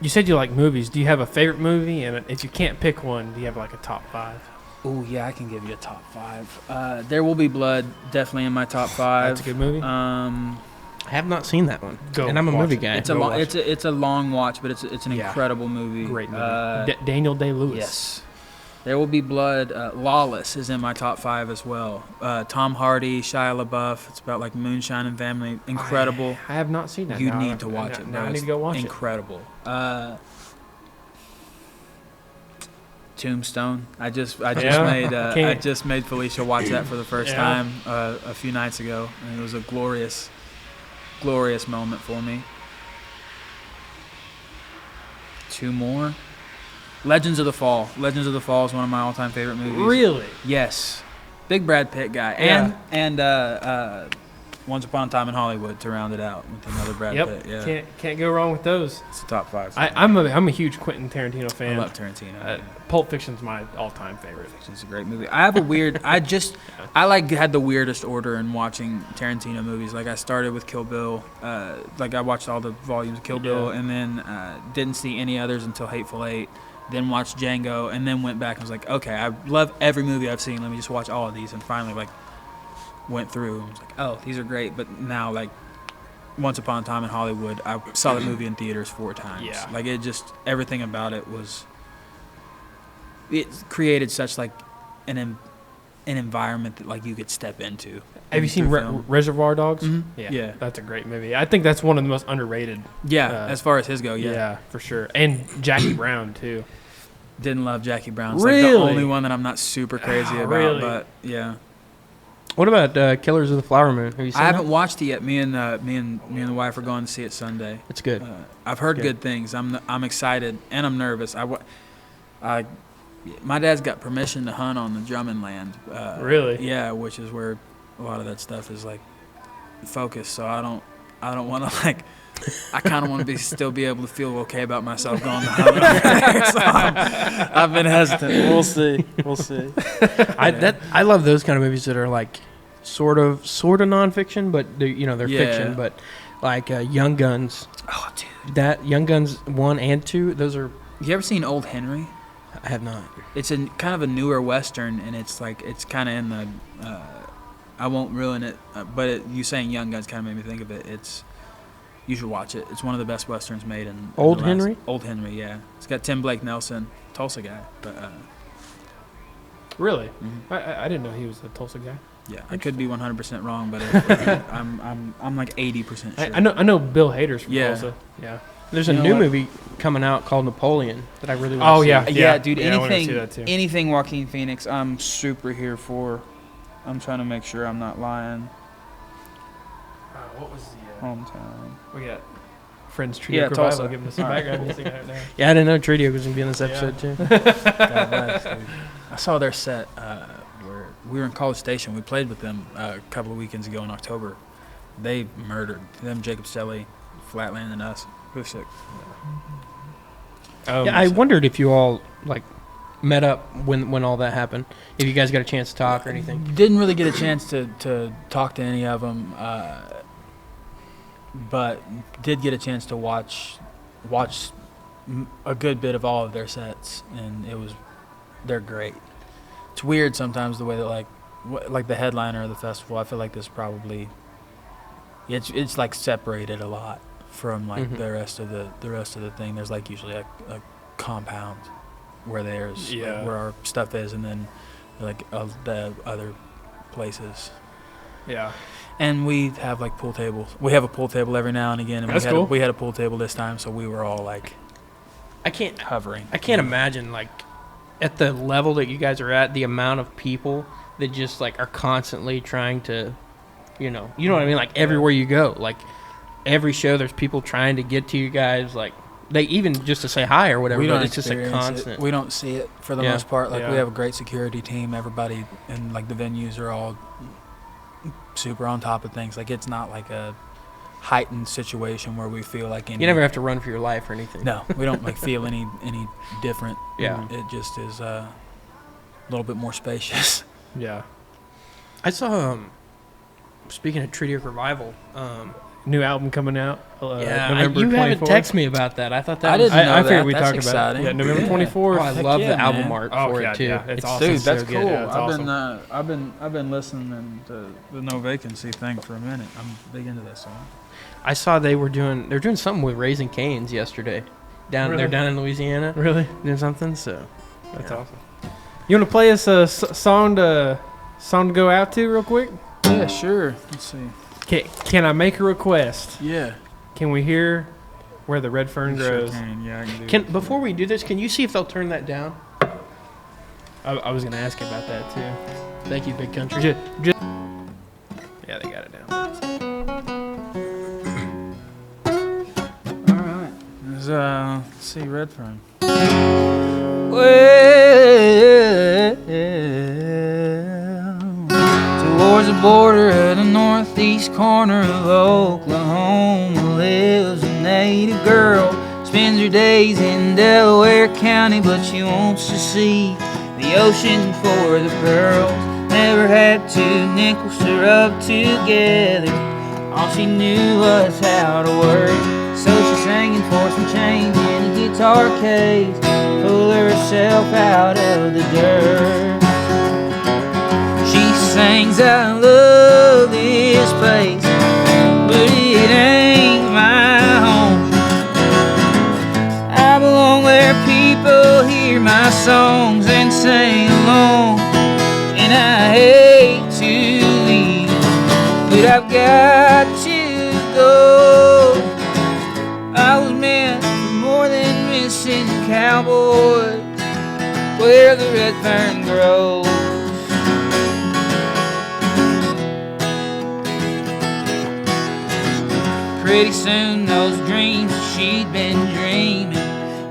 You said you like movies. Do you have a favorite movie? And if you can't pick one, do you have like a top 5? Oh yeah, I can give you a top 5. There Will Be Blood, definitely in my top 5. That's a good movie. I have not seen that one, Go and I'm a watch movie it. guy. It's a long watch, but it's an incredible movie. Great movie. Daniel Day-Lewis. Yes. There Will Be Blood. Lawless is in my top 5 as well. Tom Hardy, Shia LaBeouf. It's about like moonshine and family. Incredible. I have not seen that. You Now need to watch it. Now bro. I need It's to go watch incredible. Tombstone. I just made Felicia watch that for the first time a few nights ago, and it was a glorious moment for me. 2 more. Legends of the Fall. Legends of the Fall is one of my all-time favorite movies. Really? Yes. Big Brad Pitt guy. Yeah. And Once Upon a Time in Hollywood to round it out with another Brad Pitt. Yeah. Can't go wrong with those. It's the top 5. I'm a huge Quentin Tarantino fan. I love Tarantino. Pulp Fiction's my all-time favorite. It's a great movie. I have a weird. I had the weirdest order in watching Tarantino movies. Like I started with Kill Bill. Like I watched all the volumes of Kill Bill, and then didn't see any others until Hateful Eight. Then watched Django, and then went back and was like, okay, I love every movie I've seen. Let me just watch all of these, and finally like went through and was like, oh, these are great. But now like Once Upon a Time in Hollywood, I saw the movie in theaters 4 times. Yeah. Like it just everything about it was. It created such like an environment that like you could step into. Have you seen Reservoir Dogs? Mm-hmm. Yeah, that's a great movie. I think that's one of the most underrated. Yeah, as far as his go, yeah, for sure. And Jackie Brown too. Didn't love Jackie Brown. It's really? like the only one that I'm not super crazy about. Really? But yeah. What about Killers of the Flower Moon? Have you seen I haven't that? watched it yet. Me and the wife are going to see it Sunday. It's good. I've heard good things. I'm excited and I'm nervous. My dad's got permission to hunt on the Drummond land. Really? Yeah, which is where a lot of that stuff is like focused. So I don't want to like. I kind of want to still be able to feel okay about myself going to hunt. So I've been hesitant. We'll see. I love those kind of movies that are like sort of nonfiction, but they're fiction. But like Young Guns. Oh, dude. That Young Guns 1 and 2. Those are. You ever seen Old Henry? I have not. It's a kind of a newer Western, and it's kind of in the. I won't ruin it, but you saying Young Guns kind of made me think of it. You should watch it. It's one of the best Westerns made in Old Henry? Old Henry, yeah. It's got Tim Blake Nelson, Tulsa guy. But Really? Mm-hmm. I didn't know he was a Tulsa guy. yeah, I could be 100% wrong, but I'm like 80% sure. I know Bill Hader's from Yeah. Tulsa. Yeah. There's a You know new what? movie coming out called Napoleon that I really want to see. Yeah. Dude. I wanna see that too. Anything Joaquin Phoenix, I'm super here for. I'm trying to make sure I'm not lying. What was the Hometown. we got Friends Trio Yeah, Revival Tulsa. giving us some background music right now. Yeah, I didn't know Tradio was going to be in this episode too. God bless, dude. I saw their set where we were in College Station. We played with them a couple of weekends ago in October. They murdered them, Jacob Stelly, Flatland, and us. We were sick. Yeah, I wondered if you all like met up when all that happened. If you guys got a chance to talk or anything. Didn't really get a chance to talk to any of them, but did get a chance to watch a good bit of all of their sets, and they're great. It's weird sometimes the way that like the headliner of the festival. I feel like this probably it's like separated a lot from like Mhm. the rest of the thing. There's like usually a compound where where our stuff is, and then like the other places. Yeah. And we have like pool tables. We have a pool table every now and again, and That's cool. we had a pool table this time, so we were all like I can't hovering. imagine like at the level that you guys are at, the amount of people that just like are constantly trying to, you know what I mean? Like everywhere you go, like every show, there's people trying to get to you guys. Like they even just to say hi or whatever. We don't But it's just a experience constant. it. We don't see it for the Yeah. most part. Like Yeah. we have a great security team. Everybody and like the venues are all super on top of things. Like it's not like a heightened situation where we feel like any. You never have to run for your life or anything. No, we don't like feel any different. Yeah. It just is a little bit more spacious. Yeah. I saw. Speaking of Treaty of Revival, New album coming out. November you 24th. haven't texted me about that. I thought that I was. didn't know I that. figured we That's talked exciting. about it. Yeah, November 24th. Oh, I Heck love yeah, the album man. art Oh, for yeah, it too. yeah, it's It's awesome. Dude, that's so cool. good. Yeah, it's I've been listening to the No Vacancy thing for a minute. I'm big into that song. I saw they're doing something with Raising Cane's yesterday. Really? They're down in Louisiana Really? doing something. So That's awesome. You want to play us a song to go out to real quick? Yeah, sure. Let's see. Can I make a request? Yeah. Can we hear Where the Red Fern Grows? Sure can. Yeah, I can do it. before we do this, can you see if they'll turn that down? I was going to ask you about that too. Thank you, Big Country. Yeah, they got it down. All right. Let's see, Redfern. Towards the border of the northeast corner of Oklahoma lives a native girl. Spends her days in Delaware County, but she wants to see the ocean for the pearls. Never had two nickels to rub together. All she knew was how to work. So she's singing for some change in a guitar case, pull herself out of the dirt. She sings, I love this place, but it ain't my home. I belong where people hear my songs and sing along. And I hate to leave, but I've got to go. I was meant for more than missing cowboys, where the red fern grows. Pretty soon those dreams that she'd been dreaming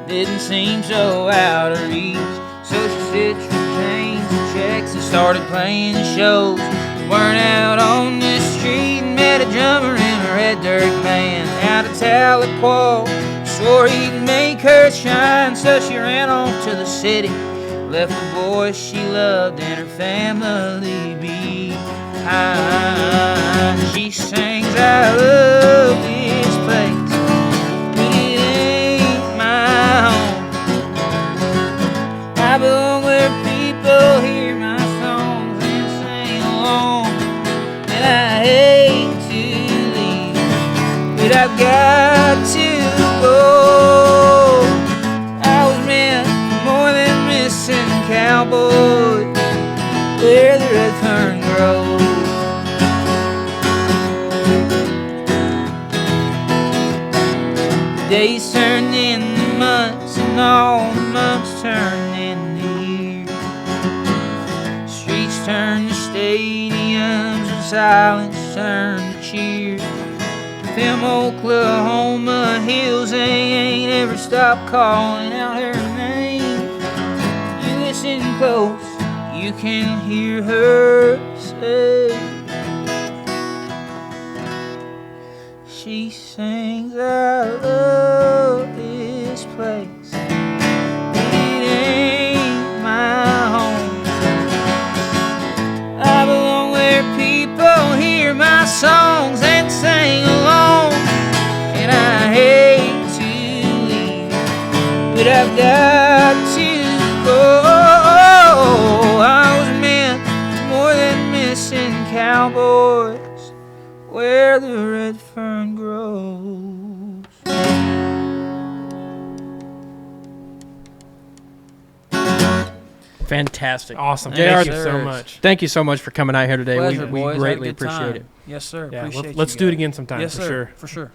didn't seem so out of reach. So she stitched her chains and checks and started playing shows. Weren't out on the street and met a drummer in a red dirt band out of Tahlequah. Swore he'd make her shine, so she ran off to the city, left the boys she loved and her family behind. She sings, I love this place, but it ain't my home. I belong where people hear my songs and sing along. And I hate to leave, but I've got to go. I was meant for more than missing cowboys, where the red fern grows. The days turn into months and all the months turn into years. Streets turn to stadiums and silence turn to cheers. Them Oklahoma hills, they ain't ever stopped calling out her name. You listen close, you can hear her say. She sings, I love this place, but it ain't my home. I belong where people hear my songs and sing along. And I hate to leave, but I've got to go. I was meant for more than missing cowboys, where the red fern grows. Fantastic. Awesome. JR, Thank you so much. Thank you so much for coming out here today. Pleasure, We boys. Had a greatly good time. appreciate it. Yes, sir. Yeah, Appreciate let's you do it guys. again sometime Yes, for sir. sure. For sure.